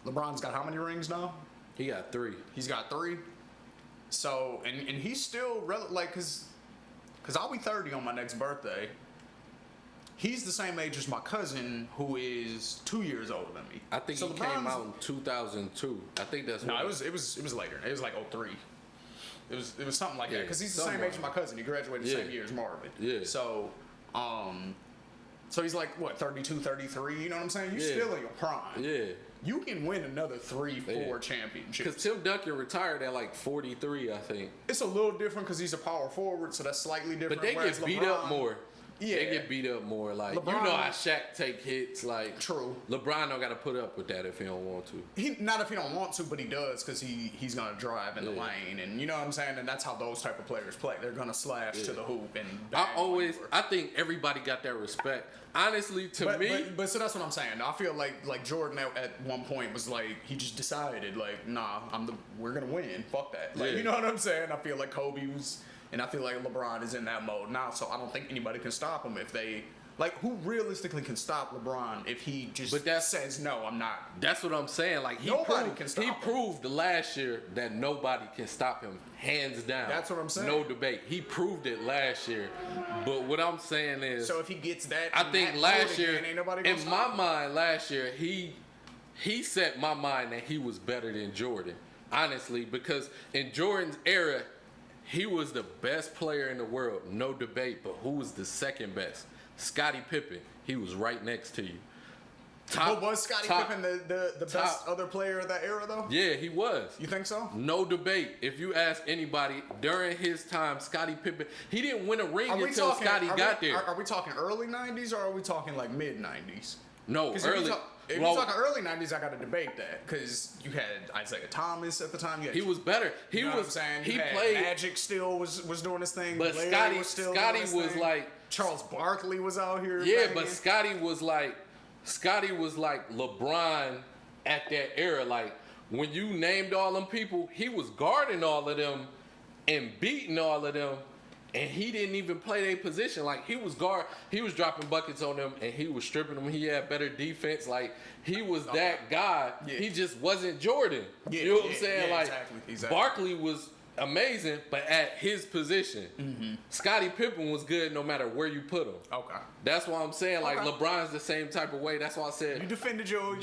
LeBron's got how many rings now? He got 3. He's got 3. So, and he's still, because I'll be 30 on my next birthday. He's the same age as my cousin, who is 2 years older than me. I think so he came out in 2002. I think that's no. It was later. It was like 03. It was something like that because he's the same age as my cousin. He graduated the same year as Marvin. Yeah. So, so he's like what 32, 33. You know what I'm saying? You're still in your prime. Yeah. You can win another 3-4 championships. Because Tim Duncan retired at like 43, I think. It's a little different because he's a power forward, so that's slightly different. But they get beat up more. Yeah. They get beat up more. Like, LeBron, you know how Shaq take hits. Like, true. LeBron don't got to put up with that if he don't want to. Not if he don't want to, but he does because he's going to drive in the lane. And you know what I'm saying? And that's how those type of players play. They're going to slash to the hoop. And I think everybody got that respect. Honestly, to me. But so that's what I'm saying. I feel like Jordan at one point was like, he just decided, like, nah, we're going to win. Fuck that. Like, you know what I'm saying? I feel like Kobe was... And I feel like LeBron is in that mode now, so I don't think anybody can stop him if they... Like, who realistically can stop LeBron if he just says, no, I'm not? That's what I'm saying. Like, he proved last year that nobody can stop him, hands down. That's what I'm saying. No debate. He proved it last year. But what I'm saying is... So if he gets that... I think last year, again, ain't nobody gonna in stop my him. mind, last year, he set my mind that he was better than Jordan. Honestly, because in Jordan's era... He was the best player in the world, no debate. But who was the second best? Scottie Pippen. He was right next to you. But was Scottie Pippen the best other player of that era, though? Yeah, he was. You think so? No debate. If you ask anybody, during his time, Scottie Pippen, he didn't win a ring until Scottie got there. Are we talking early 90s or are we talking like mid 90s? No, early. If you're talking early 90s, I got to debate that because you had Isaiah Thomas at the time. He was better. You know what I'm saying? He played. Magic still was doing his thing. But Scottie was like Charles Barkley was out here. Yeah, but Scottie was like LeBron at that era. Like when you named all them people, he was guarding all of them and beating all of them. And he didn't even play their position. Like, he was dropping buckets on them, and he was stripping them. He had better defense. Like, he was that guy. Yeah. He just wasn't Jordan. You know what I'm saying? Yeah, like, exactly. Barkley was amazing, but at his position. Mm-hmm. Scottie Pippen was good no matter where you put him. Okay. That's why I'm saying, like, LeBron's the same type of way. That's why I said... You defended Jordan.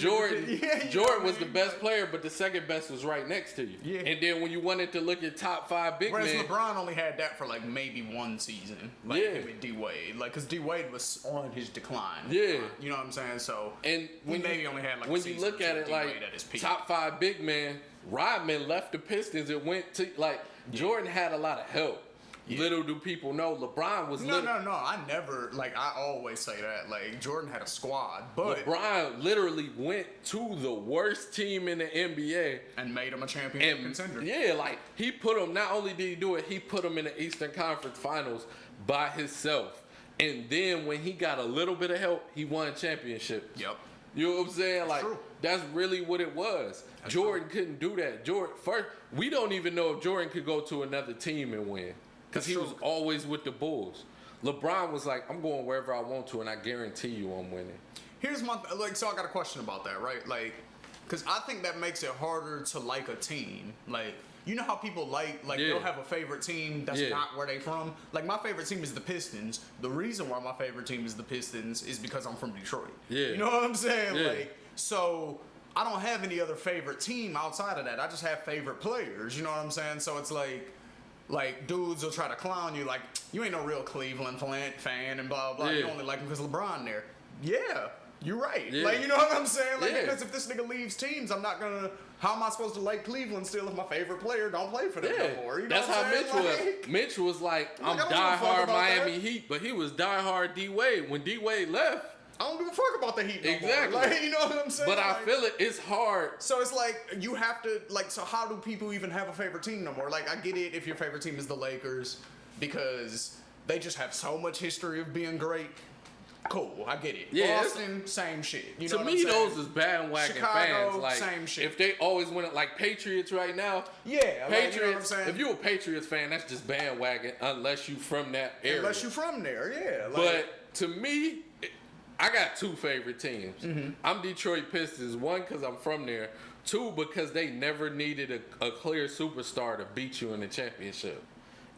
Jordan was the best player, but the second best was right next to you. Yeah. And then when you wanted to look at top 5 big men... Whereas LeBron only had that for, like, maybe one season. Like, him and D-Wade. Like, because D-Wade was on his decline. Yeah. You know what I'm saying? So, and when maybe only had, like, when you look at it, like, top 5 big men, Rodman left the Pistons and went to, like... Jordan had a lot of help. Yeah. Little do people know, LeBron was... No. I never... Like, I always say that. Like, Jordan had a squad, but... LeBron literally went to the worst team in the NBA. And made him a championship contender. Yeah, like, he put him... Not only did he do it, he put him in the Eastern Conference Finals by himself. And then when he got a little bit of help, he won a championship. Yep. You know what I'm saying? Like, that's really what it was. Jordan couldn't do that. We don't even know if Jordan could go to another team and win. Because he was always with the Bulls. LeBron was like, I'm going wherever I want to, and I guarantee you I'm winning. Here's my... so I got a question about that, right? Like, because I think that makes it harder to like a team. Like, you know how people they'll have a favorite team that's not where they from? Like, my favorite team is the Pistons. The reason why my favorite team is the Pistons is because I'm from Detroit. Yeah. You know what I'm saying? Yeah. Like, so... I don't have any other favorite team outside of that. I just have favorite players. You know what I'm saying? So it's like dudes will try to clown you, like, you ain't no real Cleveland fan and blah, blah, blah. You only like him because LeBron there. Yeah, you're right. Yeah. Like, you know what I'm saying? Like, because if this nigga leaves teams, I'm not going to... How am I supposed to like Cleveland still if my favorite player don't play for them no more? You know that's how Mitch was. Mitch was like, I'm diehard Miami Heat, but he was diehard D-Wade. When D-Wade left... I don't give a fuck about the Heat no exactly. more. Like, you know what I'm saying? But I feel it's hard. So it's like, you have to, like, so how do people even have a favorite team no more? Like, I get it if your favorite team is the Lakers because they just have so much history of being great. Cool, I get it. Yeah, Boston, same shit. You know to what me, I'm saying? those is bandwagon Chicago, fans. Like, same shit. if they always win it, like Patriots right now. Yeah, like, you know what I'm Patriots. saying? If you're a Patriots fan, that's just bandwagon, unless you from that area. Unless you from there, yeah. Like, But to me, I got two favorite teams. Mm-hmm. I'm Detroit Pistons. One, because I'm from there. Two, because they never needed a clear superstar to beat you in the championship.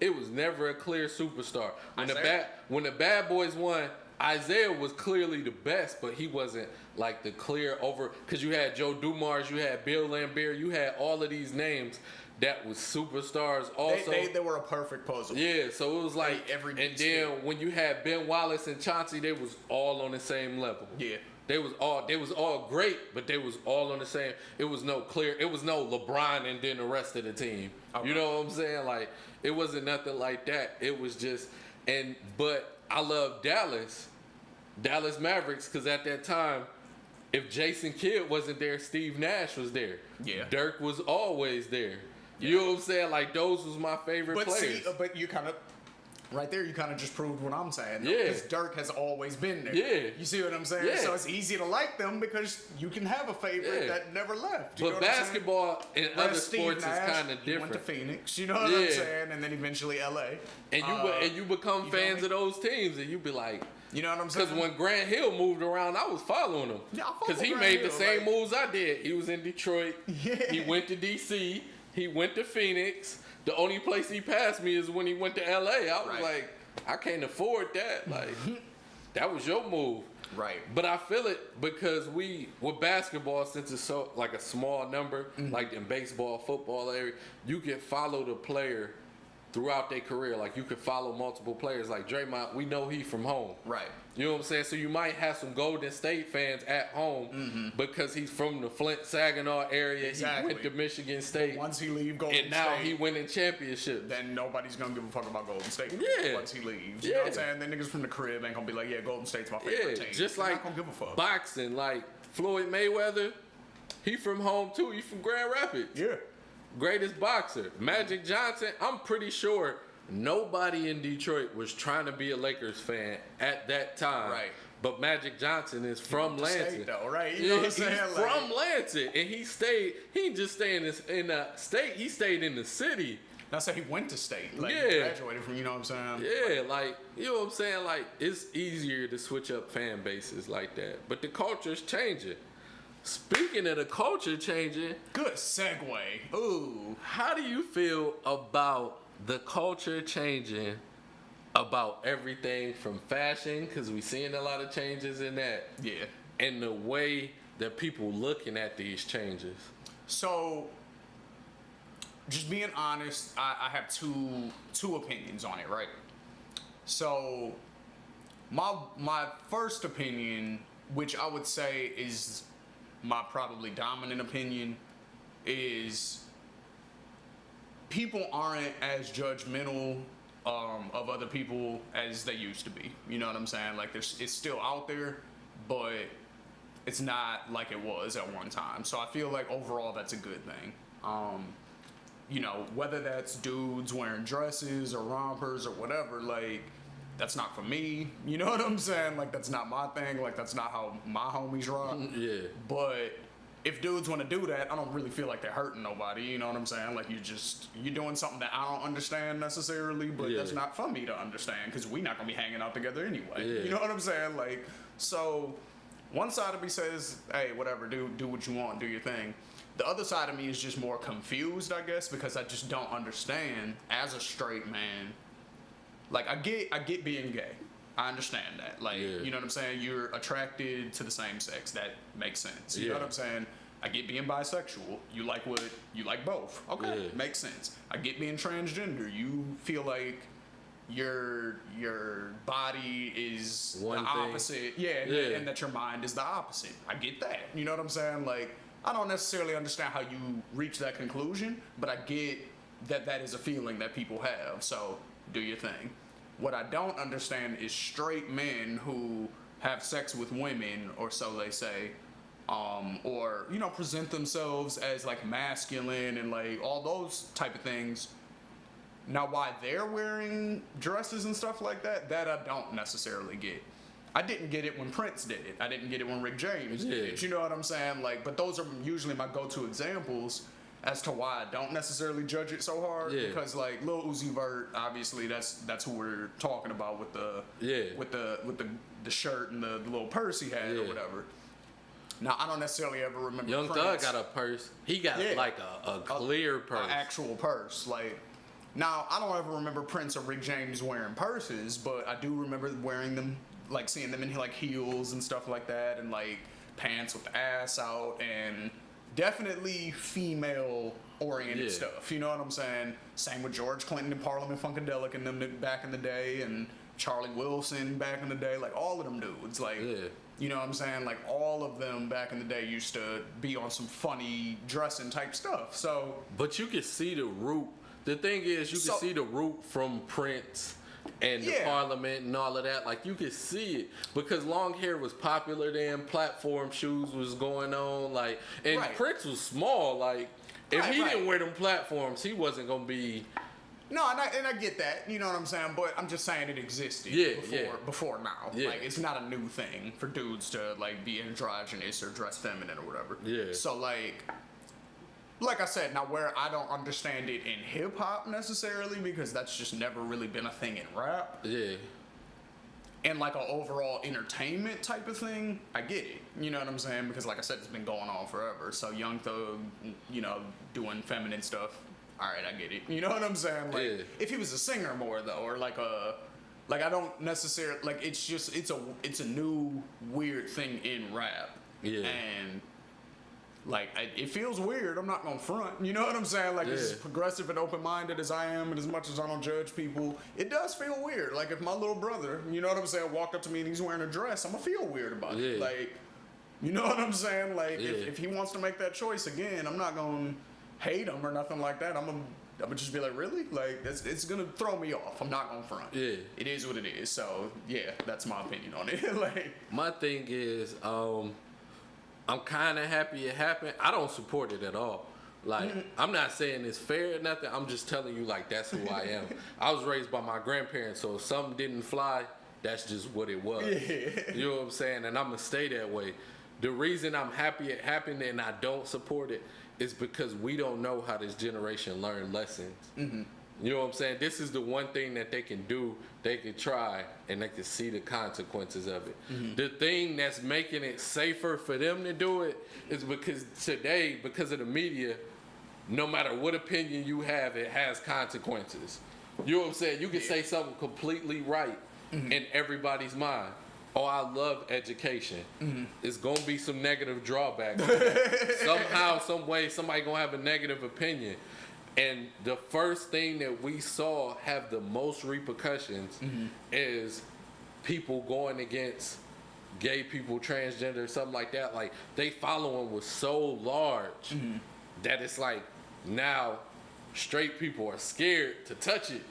It was never a clear superstar. When the bad boys won, Isaiah was clearly the best, but he wasn't like the clear over, because you had Joe Dumars, you had Bill Laimbeer, you had all of these names that was superstars also. they were a perfect puzzle. Yeah, so it was like every and then when you had Ben Wallace and Chauncey, they was all on the same level. Yeah. They was all great, but they was all on the same. It was no LeBron and then the rest of the team. Okay. You know what I'm saying? Like, it wasn't nothing like that. It was just but I love Dallas Mavericks, because at that time, if Jason Kidd wasn't there, Steve Nash was there. Yeah. Dirk was always there. You know what I'm saying? Like, those was my favorite But players. but you kind of, right there, you kind of just proved what I'm saying. Yeah. Because Dirk has always been there. Yeah. You see what I'm saying? Yeah. So it's easy to like them because you can have a favorite Yeah. that never left. You know But what I'm saying? basketball and Whereas other Steve sports Nash, is kind of he went to different. Phoenix, you know what Yeah. I'm saying? And then eventually LA. And you become you feel fans me? of those teams, and you be like, You know what I'm saying? because when Grant Hill moved around, I was following him. Yeah, I fuck Because with he Grant made the Hill, same like- moves I did. He was in Detroit. Yeah. He went to DC. He went to Phoenix. The only place he passed me is when he went to LA. I was Right. like, I can't afford that. Like, that was your move. Right. But I feel it because with basketball, since it's so like a small number, like in baseball, football area, you can follow the player throughout their career. Like, you can follow multiple players. Like Draymond, we know he from home. Right. You know what I'm saying? So you might have some Golden State fans at home because he's from the Flint, Saginaw area. Exactly. He went to Michigan State. Once he leave Golden and now State, he winning championships. then nobody's gonna give a fuck about Golden State. Yeah. Once he leaves, you know what I'm Yeah. saying? Then niggas from the crib ain't gonna be like, yeah, Golden State's my favorite Yeah, team. just They're like not gonna give a fuck. boxing, like Floyd Mayweather, he from home too. He from Grand Rapids. Yeah. Greatest boxer. Magic Johnson, I'm pretty sure nobody in Detroit was trying to be a Lakers fan at that time. Right. But Magic Johnson is from The state, Lansing. though, right? You You know know, what I'm he's saying? from Lansing, and he didn't just stay in the state, he stayed in the city. That's how he went to state. Like, Yeah. he graduated from, you know what I'm saying? Yeah, like, you know what I'm saying? Like, it's easier to switch up fan bases like that. But the culture's changing. Speaking of the culture changing, Good segue. Ooh. how do you feel about the culture changing about everything from fashion? Because we're seeing a lot of changes in that. Yeah. And the way that people looking at these changes. So, just being honest, I have two opinions on it, right? So, my first opinion, which I would say is my probably dominant opinion, is people aren't as judgmental of other people as they used to be. You know what I'm saying? Like, it's still out there, but it's not like it was at one time. So I feel like overall that's a good thing. You know, whether that's dudes wearing dresses or rompers or whatever, like, that's not for me. You know what I'm saying? Like, that's not my thing. Like, that's not how my homies rock. Yeah. But if dudes want to do that, I don't really feel like they're hurting nobody. You know what I'm saying? Like, you're doing something that I don't understand necessarily, but Yeah. that's not for me to understand because we're not gonna be hanging out together anyway. Yeah. You know what I'm saying? Like, so one side of me says, hey, whatever, do what you want, do your thing. The other side of me is just more confused, I guess, because I just don't understand as a straight man. Like, I get being gay. I understand that. Like, Yeah. you know what I'm saying? You're attracted to the same sex. That makes sense. You know Yeah. what I'm saying? I get being bisexual. You like both. Okay, Yeah. makes sense. I get being transgender. You feel like your body is One the thing. opposite. Yeah, Yeah. and that your mind is the opposite. I get that. You know what I'm saying? Like, I don't necessarily understand how you reach that conclusion, but I get that is a feeling that people have. So do your thing. What I don't understand is straight men who have sex with women, or so they say, or, you know, present themselves as like masculine and like all those type of things. Now, why they're wearing dresses and stuff like that, that I don't necessarily get. I didn't get it when Prince did it. I didn't get it when Rick James did Yeah. it. You know what I'm saying? Like, but those are usually my go-to examples as to why I don't necessarily judge it so hard. Yeah. Because like Lil Uzi Vert, obviously that's who we're talking about with the with the shirt and the little purse he had or whatever. Now I don't necessarily ever remember. Young Prince. Thug got a purse. He got like a clear purse. An actual purse. Like, now I don't ever remember Prince or Rick James wearing purses, but I do remember wearing them, like seeing them in like heels and stuff like that, and like pants with the ass out, and definitely female oriented stuff. You know what I'm saying? Same with George Clinton and Parliament Funkadelic and them back in the day, and Charlie Wilson back in the day. Like all of them dudes. Like. You know what I'm saying? Like all of them back in the day used to be on some funny dressing type stuff. So, but you can see the root. The thing is, you can see the root from Prince and the Parliament and all of that. Like you can see it because long hair was popular then. Platform shoes was going on. Like, and Prince was small. Like, if he didn't wear them platforms, he wasn't gonna be. No, and I get that, you know what I'm saying, but I'm just saying it existed before now. Yeah. Like, it's not a new thing for dudes to, like, be androgynous or dress feminine or whatever. Yeah. So, like I said, now where I don't understand it in hip-hop necessarily, because that's just never really been a thing in rap. Yeah. And, like, an overall entertainment type of thing, I get it. You know what I'm saying? Because, like I said, it's been going on forever. So, Young Thug, you know, doing feminine stuff. All right, I get it. You know what I'm saying? Like, if he was a singer more though, or like I don't necessarily like. It's just it's a new weird thing in rap. Yeah. And like it feels weird. I'm not gonna front. You know what I'm saying? Like as progressive and open-minded as I am, and as much as I don't judge people, it does feel weird. Like if my little brother, you know what I'm saying, walked up to me and he's wearing a dress, I'm gonna feel weird about it. Like, you know what I'm saying? Like if he wants to make that choice again, I'm not gonna hate him or nothing like that. I'm gonna just be like, really? Like, it's gonna throw me off. I'm not gonna front. Yeah. It is what it is. So, yeah, that's my opinion on it. Like, my thing is, I'm kind of happy it happened. I don't support it at all. Like, I'm not saying it's fair or nothing. I'm just telling you, like, that's who I am. I was raised by my grandparents, so if something didn't fly, that's just what it was. Yeah. You know what I'm saying? And I'm gonna stay that way. The reason I'm happy it happened and I don't support it is because we don't know how this generation learn lessons. You know what I'm saying? This is the one thing that they can do, they can try, and they can see the consequences of it. The thing that's making it safer for them to do it is because today, because of the media, no matter what opinion you have, it has consequences. You know what I'm saying? You can say something completely right in everybody's mind. Oh, I love education. It's gonna be some negative drawbacks. Somehow, some way, somebody gonna have a negative opinion. And the first thing that we saw have the most repercussions is people going against gay people, transgender, something like that. Like they following was so large that it's like now straight people are scared to touch it,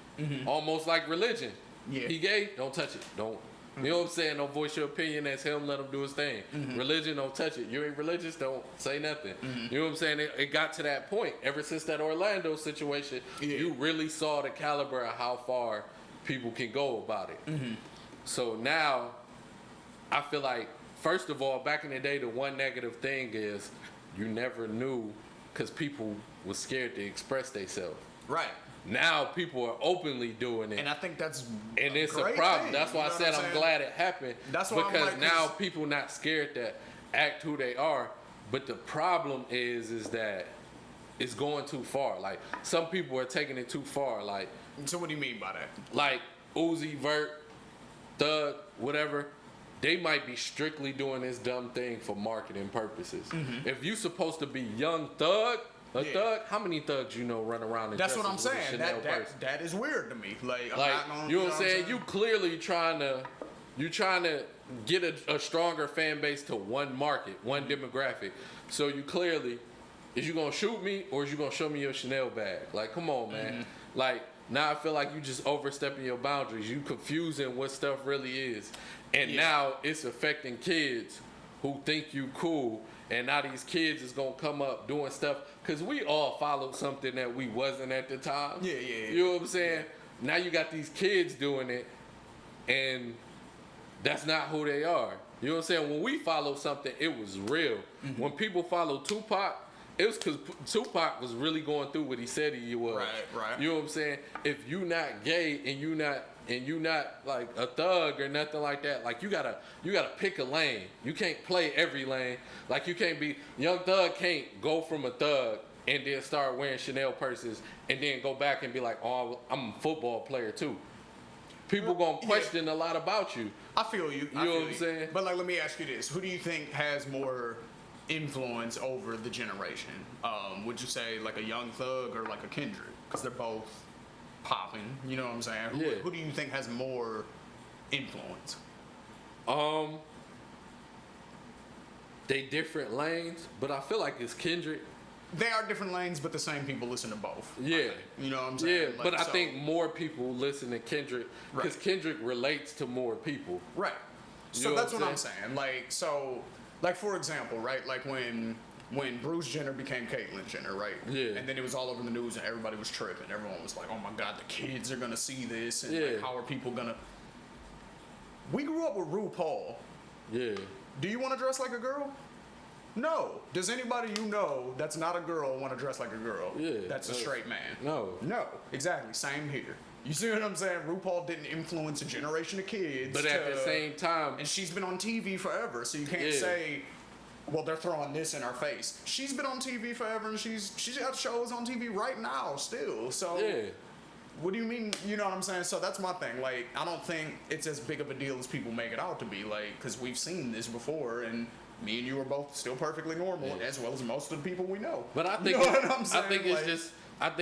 almost like religion. He gay, don't touch it. Don't. You know what I'm saying? Don't voice your opinion. That's him. Let him do his thing. Religion, don't touch it. You ain't religious, don't say nothing. You know what I'm saying? It got to that point. Ever since that Orlando situation, you really saw the caliber of how far people can go about it. So now, I feel like, first of all, back in the day, the one negative thing is you never knew because people was scared to express themselves. Right. Now people are openly doing it, and I think that's it's a problem. Thing. That's why I said I'm glad it happened. That's why because like, now people not scared to act who they are. But the problem is that it's going too far. Like some people are taking it too far. Like so, what do you mean by that? Like Uzi Vert, Thug, whatever. They might be strictly doing this dumb thing for marketing purposes. If you supposed to be Young Thug. Thug? How many thugs you know run around? That's what I'm saying. That is weird to me. Like you know what I'm saying? You clearly trying to get a stronger fan base to one market, one demographic. So you clearly, is you gonna shoot me or is you gonna show me your Chanel bag? Like, come on, man. Like now I feel like you just overstepping your boundaries. You confusing what stuff really is, and now it's affecting kids who think you cool. And now these kids is gonna come up doing stuff because we all followed something that we wasn't at the time. You know what I'm saying? Now you got these kids doing it, and that's not who they are. You know what I'm saying? When we follow something, it was real. Mm-hmm. When people follow Tupac, it was because Tupac was really going through what he said he was. Right. You know what I'm saying? If you not gay and you not like a thug or nothing like that, like you gotta pick a lane. You can't play every lane. Like you can't be Young Thug can't go from a thug and then start wearing Chanel purses and then go back and be like, oh, I'm a football player too. People gonna question a lot about you. I feel you. You know what I'm saying? But like, let me ask you this: who do you think has more influence over the generation? Would you say like a Young Thug or like a Kendrick? Because they're both popping. You know what I'm saying? Yeah. Who do you think has more influence? They different lanes, but I feel like it's Kendrick. They are different lanes, but the same people listen to both. Yeah. You know what I'm saying? Yeah, Like, but I so- think more people listen to Kendrick because Right. Kendrick relates to more people. Right. You So know that's what what I'm I'm saying. Like, so, like for example, right? Like when Bruce Jenner became Caitlyn Jenner, right? Yeah. And then it was all over the news and everybody was tripping. Everyone was like, "Oh my God, the kids are gonna see this, and Yeah. like, how are people gonna?" We grew up with RuPaul. Yeah. Do you want to dress like a girl? No. Does anybody you know that's not a girl want to dress like a girl? Yeah, That's a straight man. No. No. Exactly. Same here. You see what I'm saying? RuPaul didn't influence a generation of kids. But at the same time, And she's been on TV forever, so you can't Yeah. say, well, they're throwing this in our face. She's been on TV forever, and she's got shows on TV right now still. So yeah. what do you mean? You know what I'm saying? So that's my thing. Like, I don't think it's as big of a deal as people make it out to be. Like, because we've seen this before, and me and you are both still perfectly normal, Yeah. as well as most of the people we know. But I think you know what I'm saying? I think it's Like,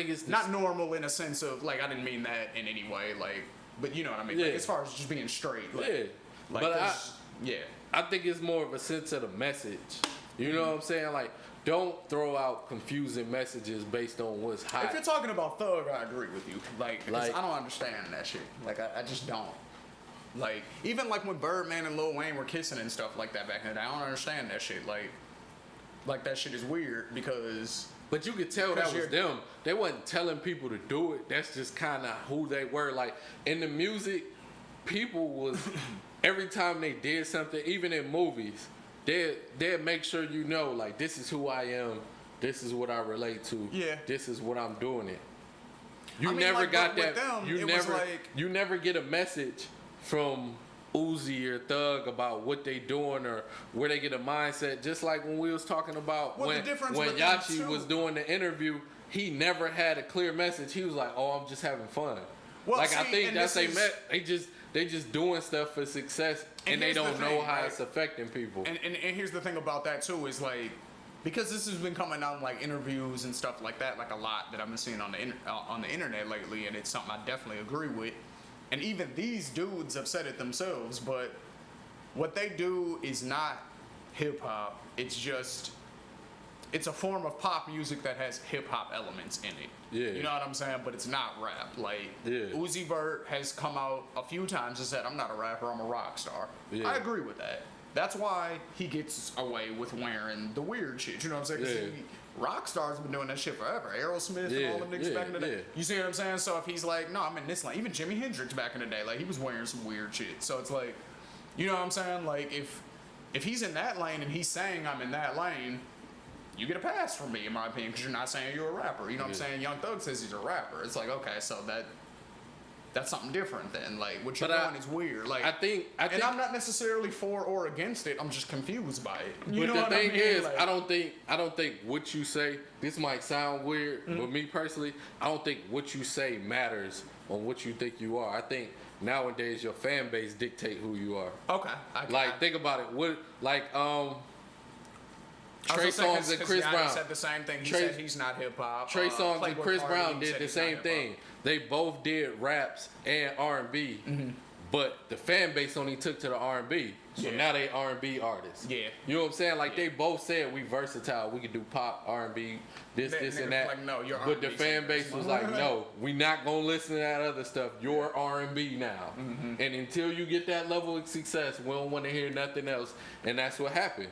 just not normal in a sense of like I didn't mean that in any way. Like, but you know what I mean? Like, Yeah. as far as just being straight. Like, Yeah. Like, But yeah. I think it's more of a sense of the message. You know what I'm saying? Like, don't throw out confusing messages based on what's hot. If you're talking about Thug, I agree with you. Like, because Like- I don't understand that shit. Like, I just don't. Like, even like when Birdman and Lil Wayne were kissing and stuff like that back in the day, I don't understand that shit. Like that shit is weird because But you could tell that Because was you're- them. They wasn't telling people to do it. That's just kind of who they were. Like in the music, people was every time they did something, even in movies, they'd make sure you know, like, this is who I am. This is what I relate to. Yeah. This is what I'm doing it. You I mean, never like, got with that. them, you it was never. like- You never get a message from Uzi or Thug about what they doing or where they get a mindset. Just like when we was talking about Well, the when difference when with them, Yachi too- was doing the interview, he never had a clear message. He was like, "Oh, I'm just having fun." Well, like see, I think and that's this they is- they just doing stuff for success and they here's the don't know thing, how right? it's affecting people. And here's the thing about that too is like because this has been coming out in like interviews and stuff like that like a lot that I've been seeing on the internet lately, and it's something I definitely agree with. And even these dudes have said it themselves, but what they do is not hip hop. It's a form of pop music that has hip hop elements in it. Yeah. You know what I'm saying? But it's not rap. Like Yeah. Uzi Vert has come out a few times and said, "I'm not a rapper. I'm a rock star." Yeah. I agree with that. That's why he gets away with wearing the weird shit. You know what I'm saying? 'Cause Yeah. rock stars have been doing that shit forever. Aerosmith and Yeah, all them niggas yeah, back in the day. yeah. You see what I'm saying? So if he's like, "No, I'm in this lane," even Jimi Hendrix back in the day, like he was wearing some weird shit. So it's like, you know what I'm saying? Like if he's in that lane and he's saying I'm in that lane, you get a pass from me, in my opinion, because you're not saying you're a rapper. You know what I'm Yeah. saying? Young Thug says he's a rapper. It's like, okay, so that's something different then. Like, what you're But doing is weird. Like, I think and I'm not necessarily for or against it. I'm just confused by it. You But know the what thing I mean? is, Like, I don't think what you say. This might sound weird, but me personally, I don't think what you say matters on what you think you are. I think nowadays your fan base dictate who you are. okay. Like think about it. What like I was Trey gonna Songz say, and 'cause Chris Giannis Brown. said the same thing. He Trey- said he's not hip hop. Trey Songz and Playboy Chris Cardi, Brown he did said the he's not same hip-hop. thing. They both did raps and R&B, but the fan base only took to the R&B. So Yeah. now they R&B artists. Yeah. You know what I'm saying? Like they both said we versatile. We could do pop, R&B, this That and nigga's that. like, no, you're but the R&B fan singers. base was like, no, we not gonna listen to that other stuff. You're R&B now, and until you get that level of success, we don't want to hear nothing else. And that's what happened.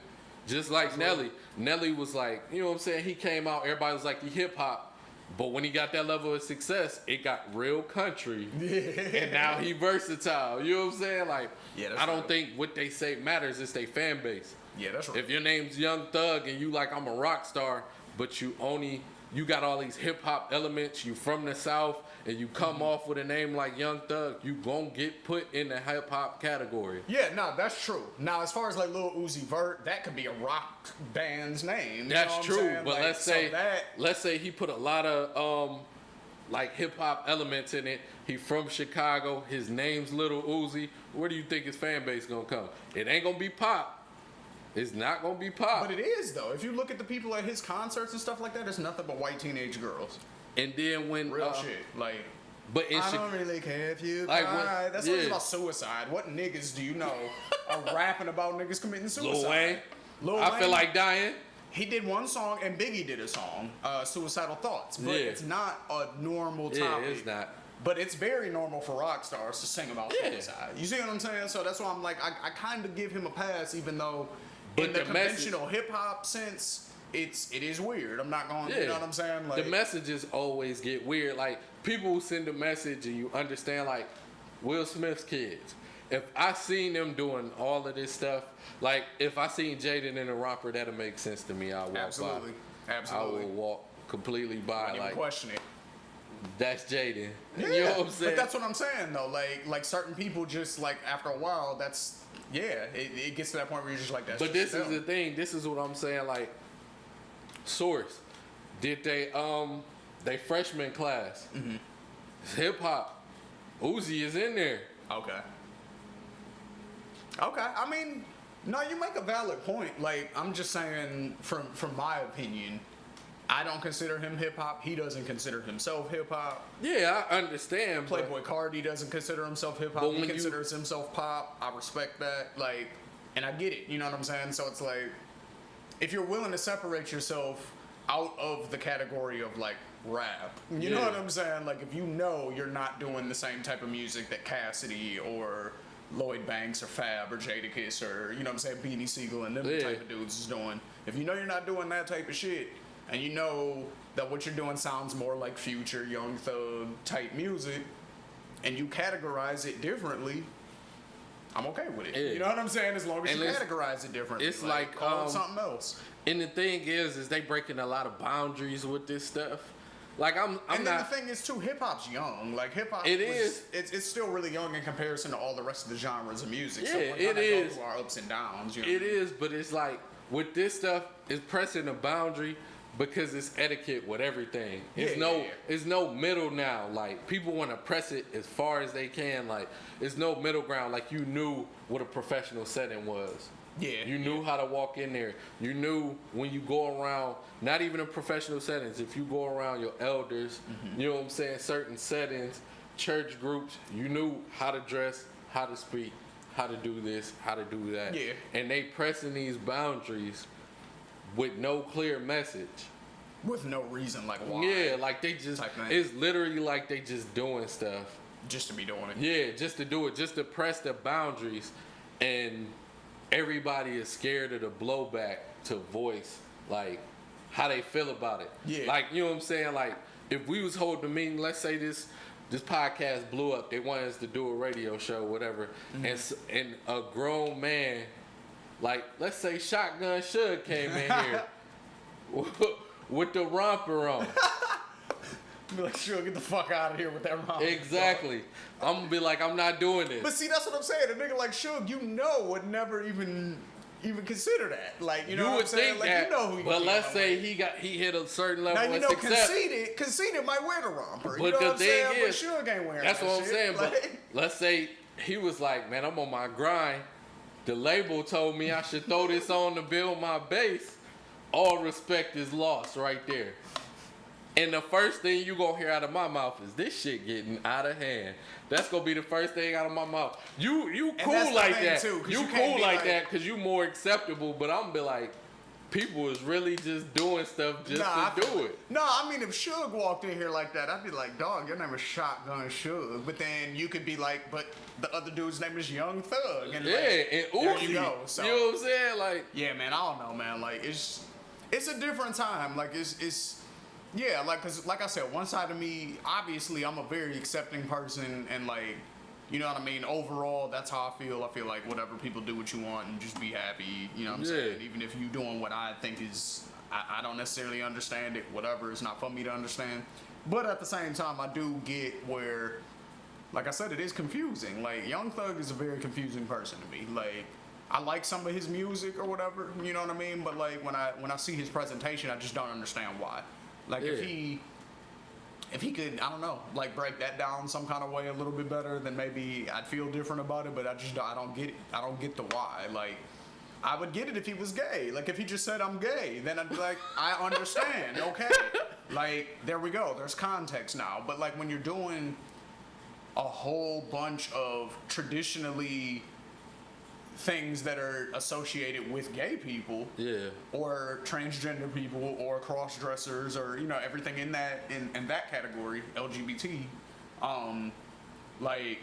Just like Nelly. Nelly was like, you know what I'm saying? He came out, everybody was like, he hip hop. But when he got that level of success, it got real country. And now he versatile. You know what I'm saying? Like, Yeah, that's I don't real. think what they say matters. It's their fan base. Yeah, that's right. If your name's Young Thug and you like, I'm a rock star, but you got all these hip hop elements, you from the South, and you come off with a name like Young Thug, you gon' get put in the hip hop category. Yeah, no, that's true. Now, as far as like Lil Uzi Vert, that could be a rock band's name. That's you know what true, I'm saying? but Like, let's say he put a lot of like hip hop elements in it. He from Chicago. His name's Lil Uzi. Where do you think his fan base gonna come? It ain't gonna be pop. It's not gonna be pop. But it is though. If you look at the people at his concerts and stuff like that, it's nothing but white teenage girls. And then when Real shit. Like, but in I don't really care if you Like, cry. what- That's yeah. always about suicide. What niggas do you know are rapping about niggas committing suicide? Lil Wayne, Lil I Wayne, feel like dying. he did one song and Biggie did a song, Suicidal Thoughts. But Yeah. it's not a normal topic. Yeah, it's not. But it's very normal for rock stars to sing about Yeah. suicide. You see what I'm saying? So that's why I'm like, I kind of give him a pass, even though But in the the message- conventional hip hop sense, it is weird. I'm not going, Yeah. you know what I'm saying? Like, The messages always get weird. Like, people who send a message and you understand, like, Will Smith's kids. If I seen them doing all of this stuff, like, if I seen Jaden in a romper, that'll make sense to me. I'll walk Absolutely. by. Absolutely. I will walk completely by, Don't even like, question it. that's Jaden. Yeah, You know what I'm saying? but that's what I'm saying though. Like certain people just like after a while, that's it gets to that point where you're just like that. But this is the thing. This is what I'm saying. Like, Source, did they freshman class, hip hop, Uzi is in there. Okay. I mean, no, you make a valid point. Like I'm just saying, from my opinion, I don't consider him hip hop. He doesn't consider himself hip hop. Yeah, I understand. but- Playboy Cardi doesn't consider himself hip But hop. when He you- considers himself pop. I respect that. Like, and I get it. You know what I'm saying? So it's like, if you're willing to separate yourself out of the category of like rap, you know Yeah. what I'm saying? Like, if you know you're not doing the same type of music that Cassidy or Lloyd Banks or Fab or Jadakiss or, you know what I'm saying, Beanie Siegel and them Yeah. type of dudes is doing. If you know you're not doing that type of shit, and you know that what you're doing sounds more like Future, Young Thug type music, and you categorize it differently, I'm okay with it. Yeah. You know what I'm saying? As long as And you it's- categorize it differently. it's like, call it something else. And the thing is they breaking a lot of boundaries with this stuff. Like, I'm And then not. the thing is too, hip hop's young. Like hip hop, It is. It's still really young in comparison to all the rest of the genres of music. Yeah, so we're it gonna is. go through our ups and downs. You know It what I mean? is, but it's like with this stuff, it's pressing a boundary because it's etiquette with everything. It's Yeah, yeah. it's no middle now. Like, people want to press it as far as they can. Like, it's no middle ground. Like, you knew what a professional setting was. Yeah, You knew how to walk in there. You knew when you go around, not even in professional settings, if you go around your elders, Mm-hmm. you know what I'm saying, certain settings, church groups, you knew how to dress, how to speak, how to do this, how to do that. Yeah. And they pressing these boundaries with no clear message. With no reason, like why? Yeah, like they just, Type thing. it's literally like they just doing stuff. Just to be doing it. Yeah, just to do it, just to press the boundaries, and everybody is scared of the blowback to voice like how they feel about it. Yeah. Like, you know what I'm saying? Like, if we was holding a meeting, let's say this podcast blew up, they wanted us to do a radio show, whatever, and a grown man, like let's say Shotgun Suge came in here with the romper on. Be like, sure, get the fuck out of here with that rhyme. Exactly. I'm gonna be like, I'm not doing this. But see, that's what I'm saying. A nigga like Suge, you know, would never even consider that. Like, you know You what would I'm saying? think Like, that, you know who you but let's say with. he hit a certain level Now, you of know, success. conceited might wear the romper. But you know the what I'm thing saying? is, but Suge ain't wearing that's that what I'm shit. saying. Like, But let's say he was like, man, I'm on my grind. The label told me I should throw this on to build my base. All respect is lost right there. And the first thing you gonna hear out of my mouth is this shit getting out of hand. That's gonna be the first thing out of my mouth. You that's cool the like thing, that. too, 'cause You you can't cool be like like- that because you more acceptable. But I'm be like, people is really just doing stuff just I to feel do it. No, I mean, if Suge walked in here like that, I'd be like, dog, your name is Shotgun Suge. But then you could be like, but the other dude's name is Young Thug. And Yeah, like, and there Uzi. you go. So, You know what I'm saying? Like, yeah, man, I don't know, man. Like, it's a different time. Like, it's Yeah, like, cause like I said, one side of me, obviously, I'm a very accepting person, and like, you know what I mean. Overall, that's how I feel. I feel like whatever, people do what you want and just be happy. You know what I'm saying? Even if you doing what I think is, I don't necessarily understand it. Whatever, it's not for me to understand. But at the same time, I do get where, like I said, it is confusing. Like, Young Thug is a very confusing person to me. Like, I like some of his music or whatever, you know what I mean? But like, when I see his presentation, I just don't understand why. Like, if he could, I don't know, like, break that down some kind of way a little bit better, then maybe I'd feel different about it. But I don't get it. I don't get the why. Like, I would get it if he was gay. Like, if he just said I'm gay, then I'd be like, I understand. Okay, like, there we go. There's context now. But like, when you're doing a whole bunch of traditionally things that are associated with gay people, or transgender people, or cross-dressers, or, you know, everything in that category, LGBT, like,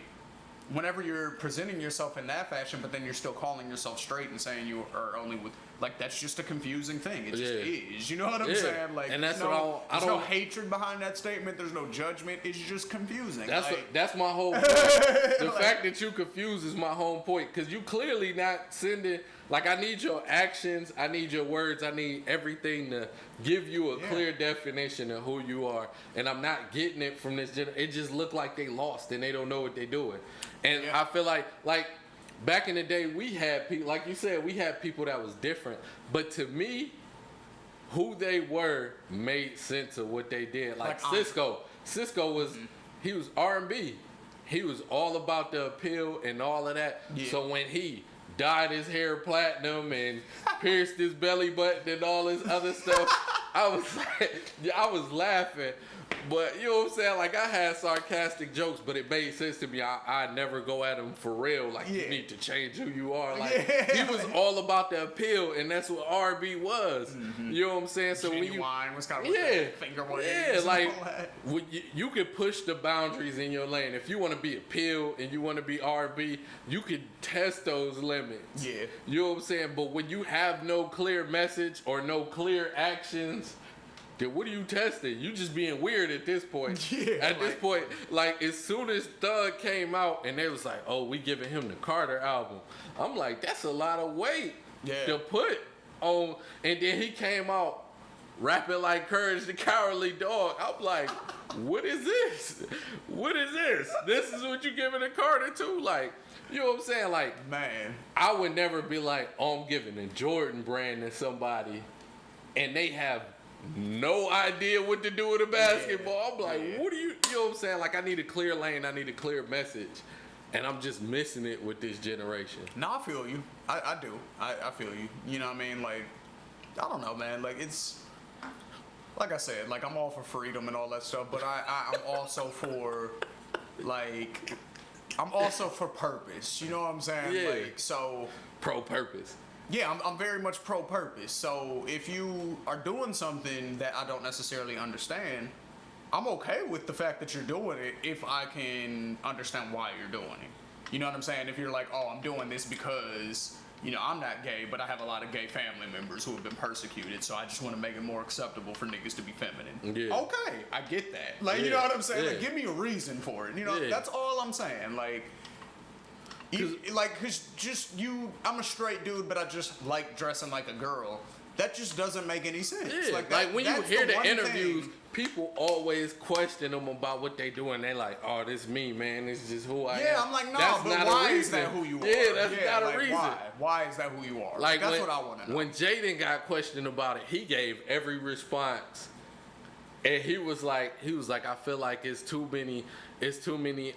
whenever you're presenting yourself in that fashion, but then you're still calling yourself straight and saying you are only with, like, that's just a confusing thing. It just is. You know what I'm saying? Like, and that's there's no hatred behind that statement. There's no judgment. It's just confusing. That's my whole point. The fact that you confused is my whole point, because you clearly not sending. Like, I need your actions, I need your words, I need everything to give you a clear definition of who you are. And I'm not getting it from this it just look like they lost and they don't know what they're doing. And I feel like back in the day, we had people, like you said, we had people that was different. But to me, who they were made sense of what they did. Like Cisco was, he was R&B. He was all about the appeal and all of that. Yeah. So when he dyed his hair platinum and pierced his belly button and all this other stuff, I was laughing. But you know what I'm saying? Like, I had sarcastic jokes, but it made sense to me. I never go at him for real. Like, you need to change who you are. Like, he was all about the appeal, and that's what R&B was. Mm-hmm. You know what I'm saying? So when wine was kind of finger waves. Like, you could push the boundaries in your lane. If you want to be appeal and you want to be R&B, you could test those limits. Yeah. You know what I'm saying? But when you have no clear message or no clear actions, then what are you testing? You just being weird at this point. Yeah, at this point, like, as soon as Thug came out and they was like, oh, we giving him the Carter album, I'm like, that's a lot of weight to put on. And then he came out rapping like Courage the Cowardly Dog. I'm like, what is this? What is this? This is what you giving the Carter to? Like, you know what I'm saying? Like, man, I would never be like, oh, I'm giving a Jordan brand to somebody and they have no idea what to do with a basketball. I'm like, what do you know what I'm saying? Like, I need a clear lane, I need a clear message. And I'm just missing it with this generation. No, I feel you. I do. I feel you. You know what I mean? Like, I don't know, man. Like, it's, like I said, like, I'm all for freedom and all that stuff, but I'm also for, like, I'm also for purpose. You know what I'm saying? Yeah. Like, so. Pro-purpose. Yeah, I'm very much pro-purpose. So if you are doing something that I don't necessarily understand, I'm okay with the fact that you're doing it if I can understand why you're doing it. You know what I'm saying? If you're like, oh, I'm doing this because, you know, I'm not gay, but I have a lot of gay family members who have been persecuted, so I just want to make it more acceptable for niggas to be feminine. Yeah. Okay, I get that. Like, you know what I'm saying? Like, give me a reason for it. You know, that's all I'm saying. Like, cause just I'm a straight dude, but I just like dressing like a girl. That just doesn't make any sense. Yeah. Like when you hear the interviews, people always question them about what they do, and they like, oh, this me, man. This is just who I am. Yeah, I'm like, no, but why is that who you are? Yeah, that's not a reason. Why is that who you are? Like, that's what I want to know. When Jaden got questioned about it, he gave every response. And he was like, I feel like it's too many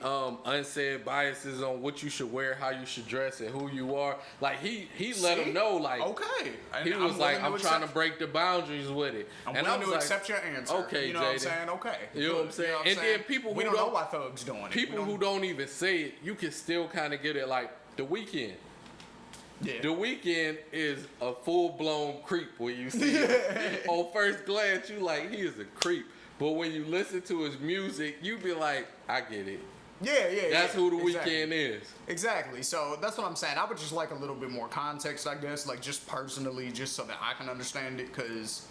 unsaid biases on what you should wear, how you should dress, and who you are. Like, he let him know, like, okay. He was like, I'm trying to break the boundaries with it. I'm willing to accept your answer. Okay, you know Jaden. what I'm saying? Okay. You know what I'm saying? And then people who don't know why Thug's doing it. People who don't even say it, you can still kind of get it. Like, The Weeknd. Yeah. The Weeknd is a full-blown creep when you see it. On first glance, you like, he is a creep. But when you listen to his music, you be like, I get it. Yeah. That's who The Weeknd is. Exactly. So that's what I'm saying. I would just like a little bit more context, I guess, like, just personally, just so that I can understand it, because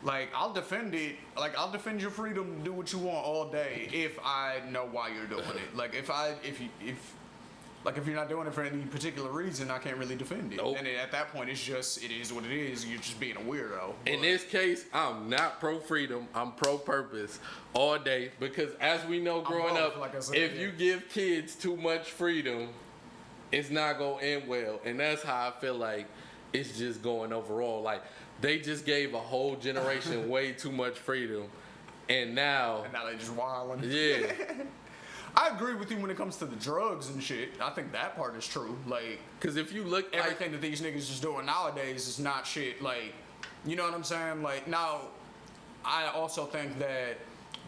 Like, I'll defend it. Like, I'll defend your freedom to do what you want all day if I know why you're doing it. Like, if you're not doing it for any particular reason, I can't really defend it. Nope. And at that point, it is what it is. You're just being a weirdo. In this case, I'm not pro freedom. I'm pro purpose all day because, as we know, growing both, up, like I said, if yeah. you give kids too much freedom, it's not gonna end well. And that's how I feel like it's just going overall. Like, they just gave a whole generation way too much freedom, and now they just wilding. Yeah. I agree with you when it comes to the drugs and shit. I think that part is true. Like, Because if you look at everything that these niggas is doing nowadays is not shit. Like, you know what I'm saying? Like, now, I also think that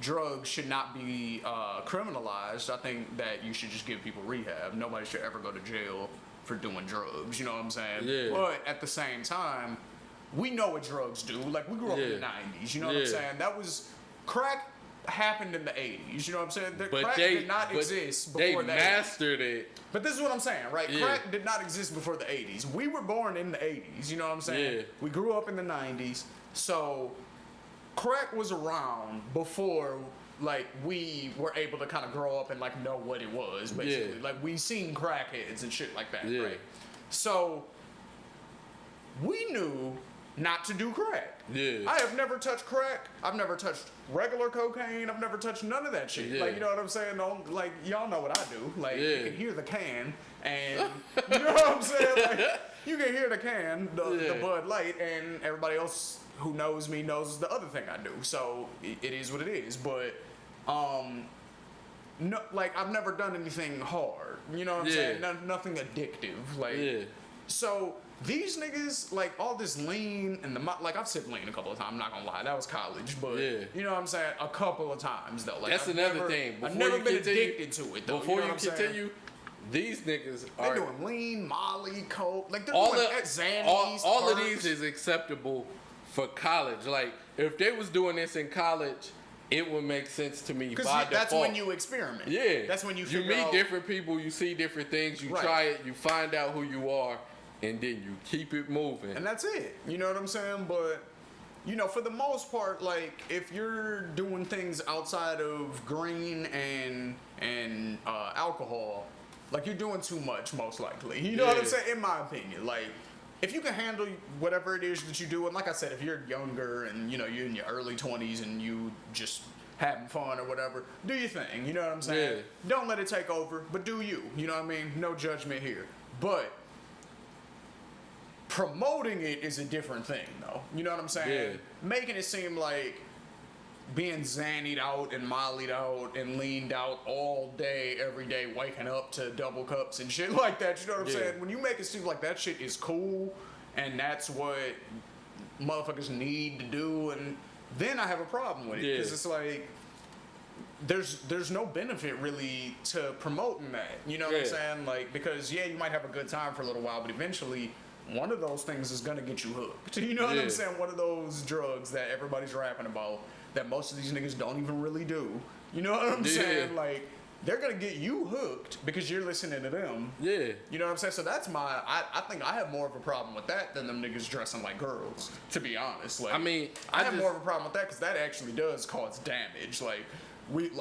drugs should not be criminalized. I think that you should just give people rehab. Nobody should ever go to jail for doing drugs. You know what I'm saying? Yeah. But at the same time, we know what drugs do. Like, we grew up in the 90s. You know what I'm Yeah. saying? That was crack happened in the 80s. You know what I'm saying? but Crack they did not exist they before the 80s. mastered it. But this is what I'm saying, right? Yeah. Crack did not exist before the 80s. We were born in the 80s, you know what I'm saying? Yeah. We grew up in the 90s. So crack was around before, like, we were able to kind of grow up and, like, know what it was, basically. Yeah. Like, we seen crackheads and shit like that, Yeah. right? So we knew not to do crack. Yeah. I have never touched crack. I've never touched regular cocaine. I've never touched none of that shit. Yeah. Like, you know what I'm saying? Don't, like, y'all know what I do. Like, Yeah. you can hear the can, and you know what I'm saying? Like, you can hear the can, the Yeah. Bud Light, and everybody else who knows me knows the other thing I do. So it is what it is. But no, like, I've never done anything hard. You know what I'm Yeah. saying? Nothing addictive. Like, Yeah. so these niggas, like, all this lean and like, I've sipped lean a couple of times. I'm not gonna lie, that was college, but Yeah. you know what I'm saying? A couple of times though. Like, That's I've another never- thing. I've Before never you been continue- addicted to it though. Before you know you what I'm saying? continue, these niggas They're are doing lean, Molly, coke, like they're all doing of Xannies, all of Perks. these is acceptable for college. Like, if they was doing this in college, it would make sense to me Because by that's default. when you experiment. Yeah, That's when you meet figure out, different people, you see different things, you Right. try it, you find out who you are, and then you keep it moving. and that's it. You know what I'm saying? But you know, for the most part, like, if you're doing things outside of green and alcohol, like, you're doing too much, most likely. You know what I'm Yeah. saying? In my opinion, like, if you can handle whatever it is that you do, and like I said, if you're younger and, you know, you're in your early 20s and you just having fun or whatever, do your thing. You know what I'm saying? Yeah. Don't let it take over, but do you. You know what I mean? No judgment here. But promoting it is a different thing, though. You know what I'm saying? Yeah. Making it seem like being zannied out and mollied out and leaned out all day, every day, waking up to double cups and shit like that. You know what I'm Yeah. saying? When you make it seem like that shit is cool and that's what motherfuckers need to do, and then I have a problem with it. Yeah. Because it's like, there's no benefit really to promoting that. You know what I'm Yeah. saying? Like, because yeah, you might have a good time for a little while, but eventually one of those things is gonna get you hooked. You know what Yeah. I'm saying? One of those drugs that everybody's rapping about that most of these niggas don't even really do. You know what I'm Yeah. saying? Like, they're gonna get you hooked because you're listening to them. Yeah. You know what I'm saying? So that's I think I have more of a problem with that than them niggas dressing like girls, to be honest. Like, I mean, I I have just- more of a problem with that because that actually does cause damage. Like, we've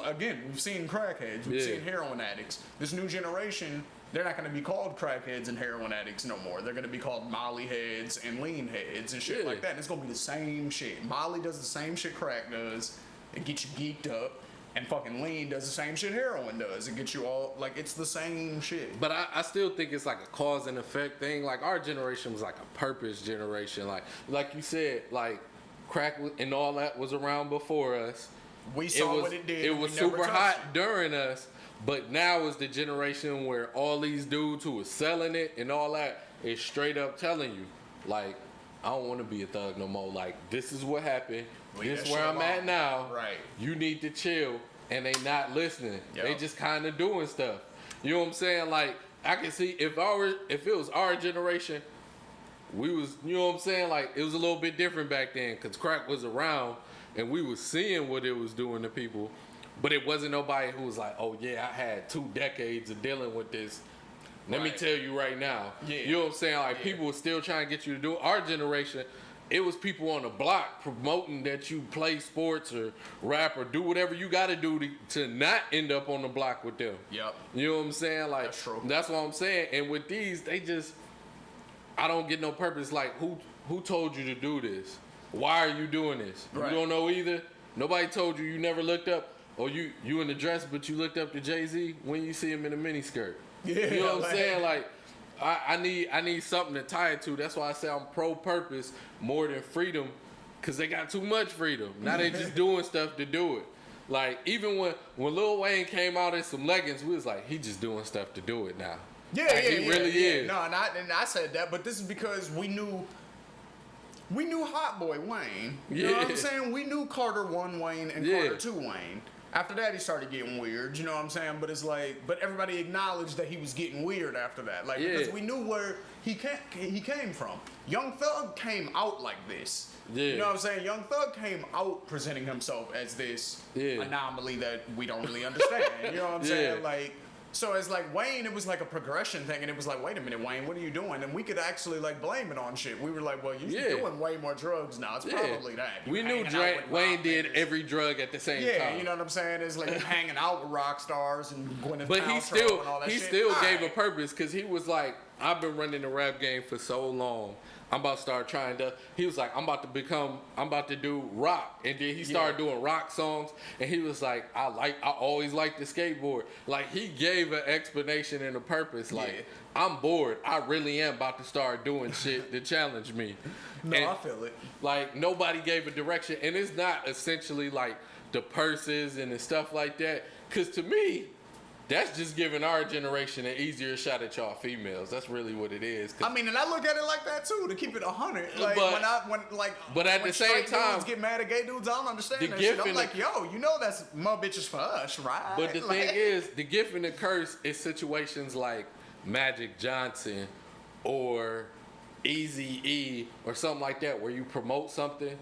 seen crackheads, we've Yeah. seen heroin addicts. This new generation, they're not going to be called crackheads and heroin addicts no more. They're going to be called Molly heads and lean heads and shit Yeah. like that. And it's going to be the same shit. Molly does the same shit crack does. It gets you geeked up. And fucking lean does the same shit heroin does. It gets you all, like, it's the same shit. But I still think it's like a cause and effect thing. Like, our generation was like a purpose generation. Like you said, like, crack and all that was around before us. We saw what it did. It and was we never super touched hot it. during us. But now is the generation where all these dudes who are selling it and all that is straight up telling you, like, I don't want to be a thug no more. Like, this is what happened. Leave This that where shit I'm at alone. now. Right. You need to chill. And they not listening. Yep. They just kind of doing stuff. You know what I'm saying? Like, I can see if it was our generation, we was, you know what I'm saying? Like, it was a little bit different back then because crack was around and we was seeing what it was doing to people. But it wasn't nobody who was like, oh yeah, I had 2 decades of dealing with this. Let me Right. tell you right now. Yeah. You know what I'm saying? Like, Yeah. people were still trying to get you to do it. Our generation, it was people on the block promoting that you play sports or rap or do whatever you got to do to not end up on the block with them. Yep. You know what I'm saying? Like, That's true. That's what I'm saying. And with these, they just, I don't get no purpose. Like, who told you to do this? Why are you doing this? Right. You don't know either. Nobody told you. You never looked up. Or you in the dress, but you looked up to Jay-Z when you see him in a miniskirt. Yeah, you know what like- I'm saying? Like, I need something to tie it to. That's why I say I'm pro-purpose more than freedom, because they got too much freedom. Now they just doing stuff to do it. Like, even when Lil Wayne came out in some leggings, we was like, he just doing stuff to do it now. Yeah, Like, yeah, he really is. No, and I said that, but this is because we knew Hot Boy Wayne. You know what I'm Yeah. saying? We knew Carter 1 Wayne and Yeah. Carter 2 Wayne. After that, he started getting weird. You know what I'm saying? But it's like, but everybody acknowledged that he was getting weird after that. Like, Yeah. because we knew where he came from. Young Thug came out like this. Yeah. You know what I'm saying? Young Thug came out presenting himself as this Yeah. anomaly that we don't really understand. You know what I'm Yeah. saying? Like, so it's like Wayne, it was like a progression thing, and it was like, wait a minute, Wayne, what are you doing? And we could actually like blame it on shit. We were like, well, you're Yeah. doing way more drugs now. It's probably that. You We knew hanging out with Wayne rock did niggas. every drug at the same Yeah, time. you know what I'm saying? It's like you hanging out with rock stars and Gwyneth But Paltrow and all that he shit. still gave a Alright. purpose, because he was like, I've been running the rap game for so long. I'm about to start trying to. He was like, I'm about to do rock, and then he started doing rock songs, and he was like, I always liked the skateboard. Like, he gave an explanation and a purpose. Like, Yeah. I'm bored. I really am about to start doing shit to challenge me. No, And, I feel it. like, nobody gave a direction, and it's not essentially like the purses and the stuff like that. Cause to me, that's just giving our generation an easier shot at y'all females. That's really what it is. 'Cause I mean, and I look at it like that too, to keep it 100. Like But- when at when the same straight time, dudes get mad at gay dudes, I don't understand the that shit. gift I'm and like, the- yo, you know that's more bitches for us, right? But the Like- thing is, the gift and the curse is situations like Magic Johnson or Eazy-E or something like that, where you promote something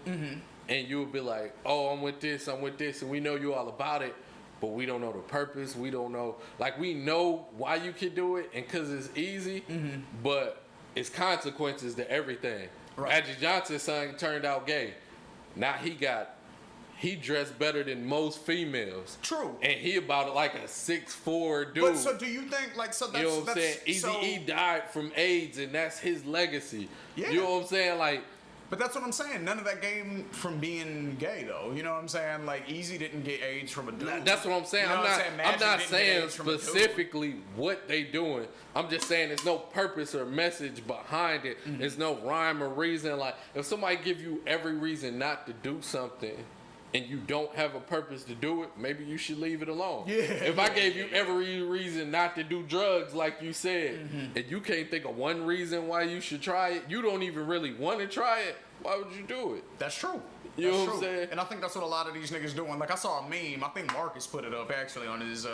and you'll be like, oh, I'm with this, and we know you all about it, but we don't know the purpose. We don't know, like, we know why you can do it, and because it's easy, but it's consequences to everything. Right. Magic Johnson's son turned out gay. Now he dressed better than most females. True. And he about like a 6'4" dude. But so do you think like so that's You know what I'm saying? that's so, Eazy-E died from AIDS, and that's his legacy. Yeah. You know what I'm saying? Like, But that's what I'm saying. None of that came from being gay though. You know what I'm saying? Like Easy didn't get AIDS from a dude. that's what I'm saying. You know I'm what not. saying? I'm Magic not didn't get saying AIDS from a dude. specifically what they doing. I'm just saying there's no purpose or message behind it. Mm-hmm. There's no rhyme or reason. Like, if somebody give you every reason not to do something, and you don't have a purpose to do it, maybe you should leave it alone. Yeah, If I gave you every reason not to do drugs, like you said, Mm-hmm. and you can't think of one reason why you should try it, you don't even really want to try it, why would you do it? That's true. You know That's what I'm true. saying? And I think that's what a lot of these niggas doing. Like I saw a meme. I think Marcus put it up actually on his.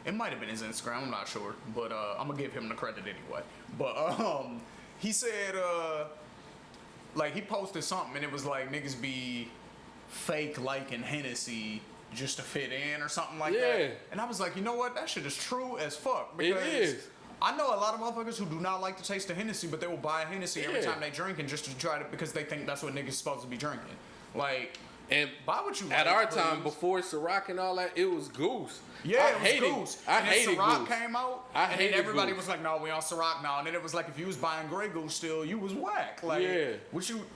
It might have been his Instagram. I'm not sure, but I'm gonna give him the credit anyway. But he said like he posted something and it was like niggas be fake liking Hennessy just to fit in or something like Yeah. that. And I was like, you know what? That shit is true as fuck. It Because is. I know a lot of motherfuckers who do not like the taste of Hennessy, but they will buy a Hennessy every Yeah. time they drink and just to try to because they think that's what niggas supposed to be drinking. Like, And buy what you at like, our time, please. before Ciroc and all that, it was Goose. Yeah, I it was hated, Goose. I and then hated Ciroc Goose. came out, I and then hated everybody Goose. was like, "No, we on Ciroc now." And then it was like, if you was buying Grey Goose still, you was whack. Like, Yeah.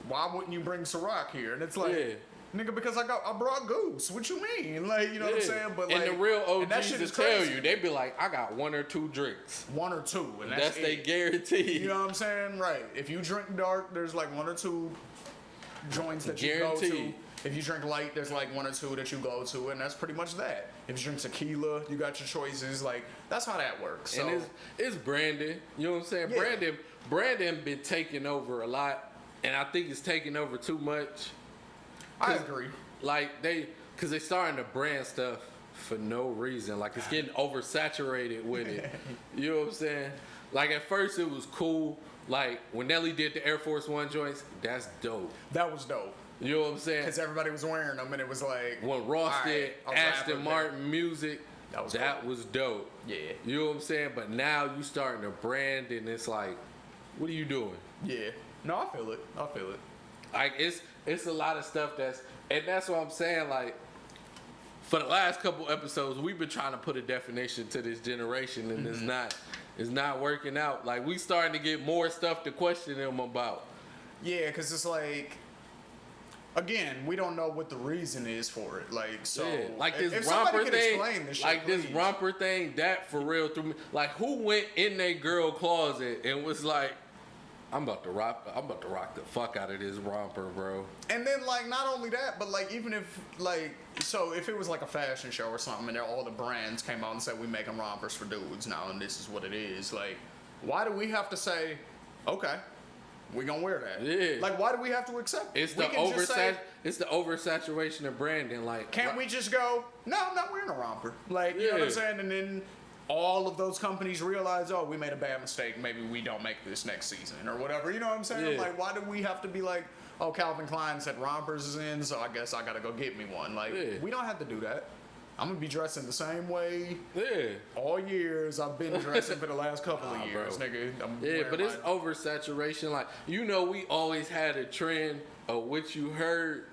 why wouldn't you bring Ciroc here? And it's like, Yeah. nigga, because I brought Goose. What you mean? Like, you know what I'm Yeah. saying? But and like, the real and that OGs shit to is tell crazy. you, they be like, I got one or two drinks. one or two, and That's they it. guarantee. You know what I'm saying? Right. If you drink dark, there's like one or two joints that you go to. Guaranteed. If you drink light, there's like one or two that you go to, and that's pretty much that. If you drink tequila, you got your choices. Like, that's how that works. So, And it's Brandon. You know what I'm saying? Yeah. Brandon been taking over a lot, and I think it's taking over too much. I agree. Like, because they starting to brand stuff for no reason. Like, it's getting oversaturated with it. You know what I'm saying? Like, at first it was cool. Like, when Nelly did the Air Force One joints, that's dope. That was dope. You know what I'm saying? Because everybody was wearing them, and it was like. When Ross all did right, a rapper Aston that- Martin music, That was that dope. was dope. Yeah. You know what I'm saying? But now you starting to brand, and it's like, what are you doing? Yeah. No, I feel it. I feel it. Like it's a lot of stuff that's what I'm saying. Like for the last couple episodes, we've been trying to put a definition to this generation, and it's not working out. Like we starting to get more stuff to question them about. Yeah, because it's like, again, we don't know what the reason is for it. Like, so Yeah, like this if romper somebody could thing, explain this shit, like this please. romper thing, that for real through me. Like who went in their girl closet and was like, I'm about to rock the fuck out of this romper, bro. And then, like, not only that, but, like, even if, like, so if it was, like, a fashion show or something and all the brands came out and said, we making rompers for dudes now and this is what it is, like, why do we have to say, okay, we gonna wear that? Yeah. Like, why do we have to accept it? It's We the can just say, it's the oversaturation of branding. Like, can't we just go, no, I'm not wearing a romper? Like, you know what I'm Yeah. saying? And then all of those companies realize, oh, we made a bad mistake. Maybe we don't make this next season or whatever. You know what I'm saying? Yeah. Like, why do we have to be like, oh, Calvin Klein said rompers is in, so I guess I gotta go get me one. Like, Yeah. we don't have to do that. I'm gonna be dressing the same way Yeah. all years I've been dressing for the last couple of Nah, years, bro. nigga. I'm Yeah, wearing but it's my- oversaturation. Like, you know, we always had a trend of what you heard,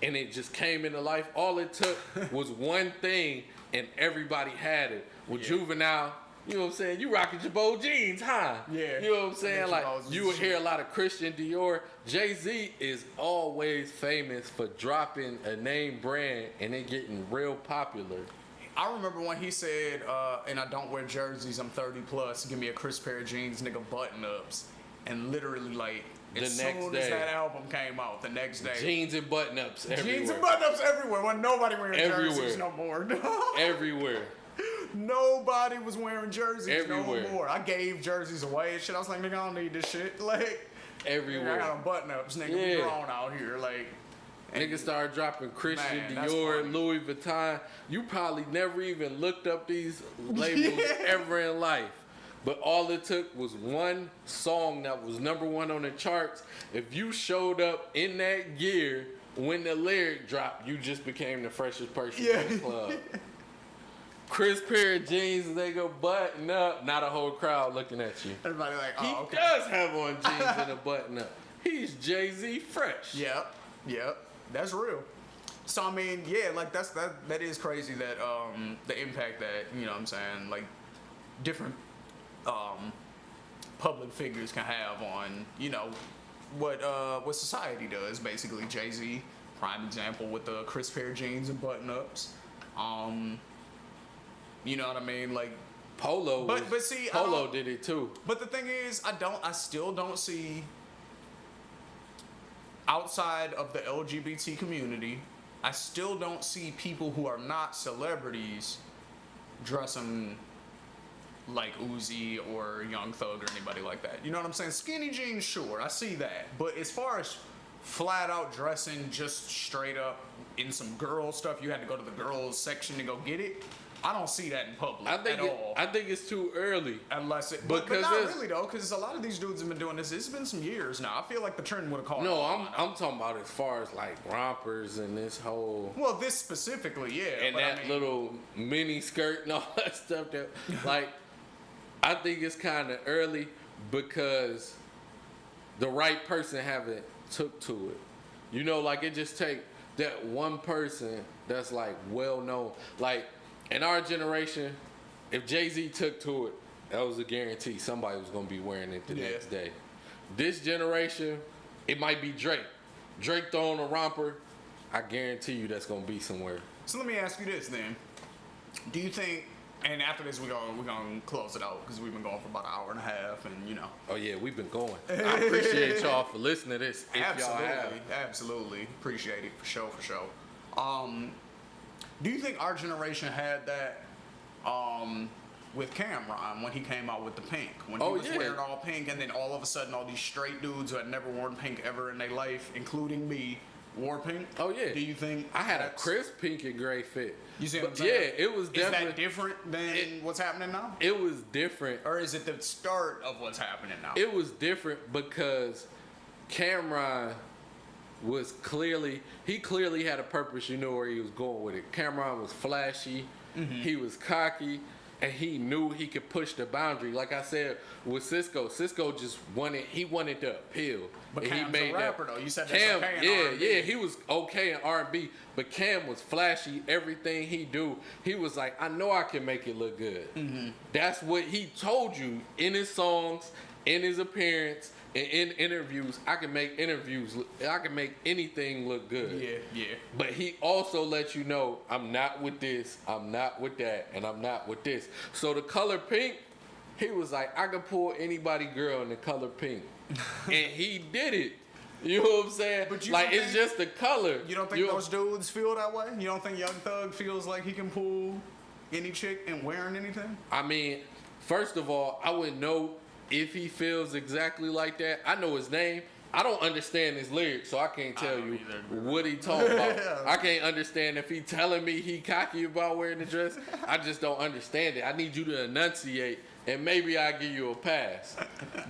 and it just came into life. All it took was one thing, and everybody had it. With Yeah. Juvenile, you know what I'm saying? You rocking Jabot jeans, huh? Yeah. You know what I'm saying? Yeah, Like, Jabot's you would shit. hear a lot of Christian Dior. Jay-Z is always famous for dropping a name brand and it getting real popular. I remember when he said, and I don't wear jerseys, I'm 30 plus, give me a crisp pair of jeans, nigga, button ups. And literally, like, The as next soon as day. that album came out, the next day, Jeans and button-ups everywhere. jeans and button ups everywhere. Wasn't nobody wearing jerseys Everywhere. no more. Everywhere. Nobody was wearing jerseys Everywhere. no more. I gave jerseys away and shit. I was like, nigga, I don't need this shit. Like, Everywhere. I got button ups, nigga. We Yeah. grown out here. Like, Niggas started dropping Christian Man, that's Dior, funny. Louis Vuitton. You probably never even looked up these labels Yeah. ever in life. But all it took was one song that was #1 on the charts. If you showed up in that gear when the lyric dropped, you just became the freshest person in the club. Crisp pair of jeans, they go button up. Not a whole crowd looking at you. everybody like, He oh, okay. does have on jeans and a button up. He's Jay-Z fresh. Yep. That's real. So I mean, yeah, like that is crazy that the impact that, you know what I'm saying, like different public figures can have on, you know, what society does basically. Jay-Z, prime example with the crisp pair of jeans and button ups. You know what I mean? Like, Polo, but see, I Polo don't- did it too. but the thing is, I still don't see, outside of the LGBT community, I still don't see people who are not celebrities dressing like Uzi or Young Thug or anybody like that. You know what I'm saying? Skinny jeans, sure, I see that. But as far as flat out dressing just straight up in some girl stuff, you had to go to the girls section to go get it. I don't see that in public at all. I think it's too early. Unless it, but Because not there's- really though, because a lot of these dudes have been doing this. It's been some years now. I feel like the trend would have caught. No, on. I'm talking about as far as like rompers and this whole Well, this specifically, yeah. and but that I mean, little mini skirt and all that stuff. That like, I think it's kind of early because the right person haven't took to it. You know, like it just take that one person that's like well known. Like in our generation, if Jay-Z took to it, that was a guarantee somebody was gonna be wearing it the Yeah. next day. This generation, it might be Drake. Drake throwing a romper, I guarantee you that's gonna be somewhere. So let me ask you this then: do you think? And after this, we're gonna close it out because we've been going for about an hour and a half, and you know. Oh yeah, we've been going. I appreciate y'all for listening to this. If y'all have. Absolutely appreciate it for sure. Do you think our generation had that with Cameron when he came out with the pink? When he Oh, was yeah. wearing all pink, and then all of a sudden all these straight dudes who had never worn pink ever in their life, including me, wore pink? Oh yeah. Do you think I had a that's- crisp pink and gray fit? You see But what I'm saying? yeah, it was Is definitely that different than what's happening now? it was different. Or is it the start of what's happening now? It was different because Cameron was clearly had a purpose. You know where he was going with it. Cameron was flashy. Mm-hmm. He was cocky. and he knew he could push the boundary. Like I said with Cisco just wanted the appeal. But and Cam's he made a rapper that. though. You said that's Cam, okay in yeah, R&B. yeah, he was okay in R&B, but Cam was flashy. Everything he do, he was like, I know I can make it look good. Mm-hmm. That's what he told you in his songs, in his appearance, and in interviews. I can make anything look good. Yeah, yeah. But he also let you know, I'm not with this, I'm not with that, and I'm not with this. So the color pink, he was like, I can pull anybody girl in the color pink. And he did it. You know what I'm saying? But you like, don't it's think- just the color. You don't think those dudes feel that way? You don't think Young Thug feels like he can pull any chick and wearing anything? I mean, first of all, I wouldn't know if he feels exactly like that. I know his name. I don't understand his lyrics, so I can't tell don't you either. what he talking about. I can't understand if he telling me he cocky about wearing the dress. I just don't understand it. I need you to enunciate, and maybe I'll give you a pass.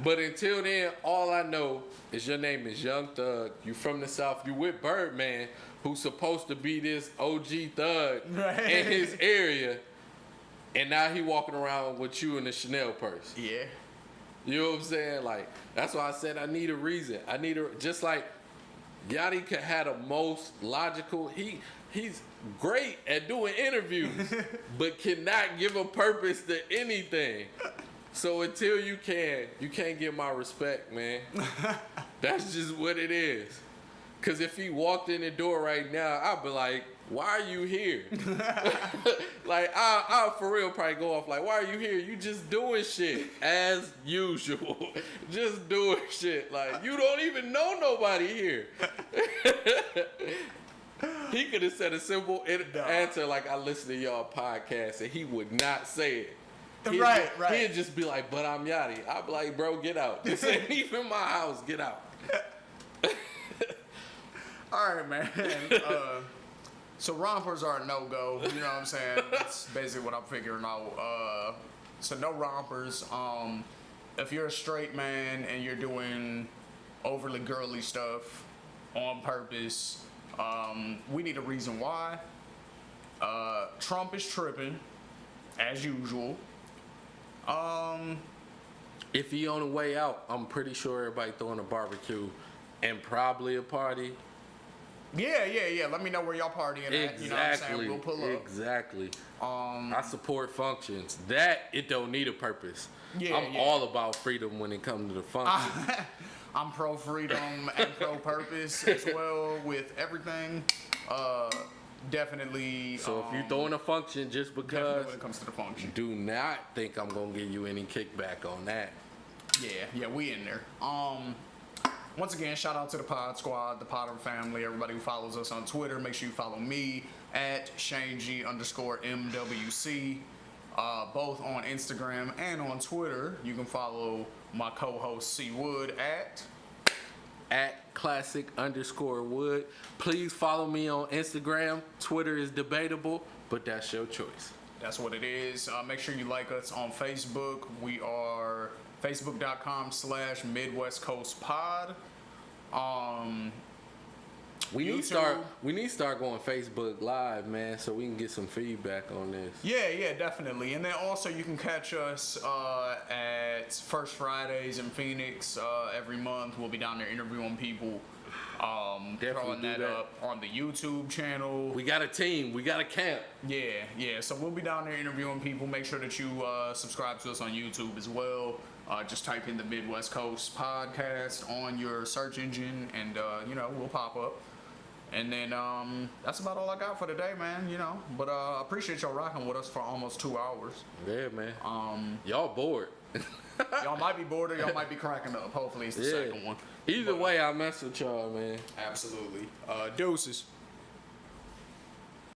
But until then, all I know is your name is Young Thug. You from the South. You with Birdman, who's supposed to be this OG thug in his area, and now he walking around with you in the Chanel purse. Yeah. You know what I'm saying? Like, that's why I said I need a reason. Just like Yachty could have the most logical, he's great at doing interviews, but cannot give a purpose to anything. So until you can't get my respect, man. That's just what it is. Cause if he walked in the door right now, I'd be like, why are you here? Like, I'll for real probably go off like, why are you here? You just doing shit as usual. Just doing shit. Like, you don't even know nobody here. He could have said a simple answer like, I listen to y'all podcast, and he would not say it. Right. He'd just be like, but I'm Yachty. I'd be like, bro, get out. This ain't even my house. Get out. All right, man. So rompers are a no-go. You know what I'm saying? That's basically what I'm figuring out. So no rompers. If you're a straight man and you're doing overly girly stuff on purpose, we need a reason why. Trump is tripping, as usual. If he on the way out, I'm pretty sure everybody throwing a barbecue and probably a party. Yeah. Let me know where y'all partying at. You know what I'm saying? We'll pull up. Exactly. I support functions. That it don't need a purpose. Yeah, I'm all about freedom when it comes to the function. I'm pro freedom and pro purpose as well with everything. Definitely. So if you throwing a function just because, when it comes to the function. do not think I'm gonna give you any kickback on that. Yeah, we in there. Once again, shout out to the Pod Squad, the Potter family, everybody who follows us on Twitter. Make sure you follow me at ShaneG_MWC, both on Instagram and on Twitter. You can follow my co-host C Wood at @classic_wood. Please follow me on Instagram. Twitter is debatable, but that's your choice. That's what it is. Make sure you like us on Facebook. We are facebook.com/MidwestCoastPod. We need YouTube. to start going Facebook Live, man, so we can get some feedback on this. Yeah, definitely. And then also you can catch us at First Fridays in Phoenix every month. We'll be down there interviewing people. Throwing do that up on the YouTube channel. We got a team. We got a camp. Yeah. So we'll be down there interviewing people. Make sure that you subscribe to us on YouTube as well. Just type in the Midwest Coast Podcast on your search engine, and we'll pop up. And then that's about all I got for today, man. But I appreciate y'all rocking with us for almost 2 hours. Yeah, man. Y'all bored. Y'all might be bored, or y'all might be cracking up. Hopefully, it's the second one. Either way, I mess with y'all, man. Absolutely. Deuces.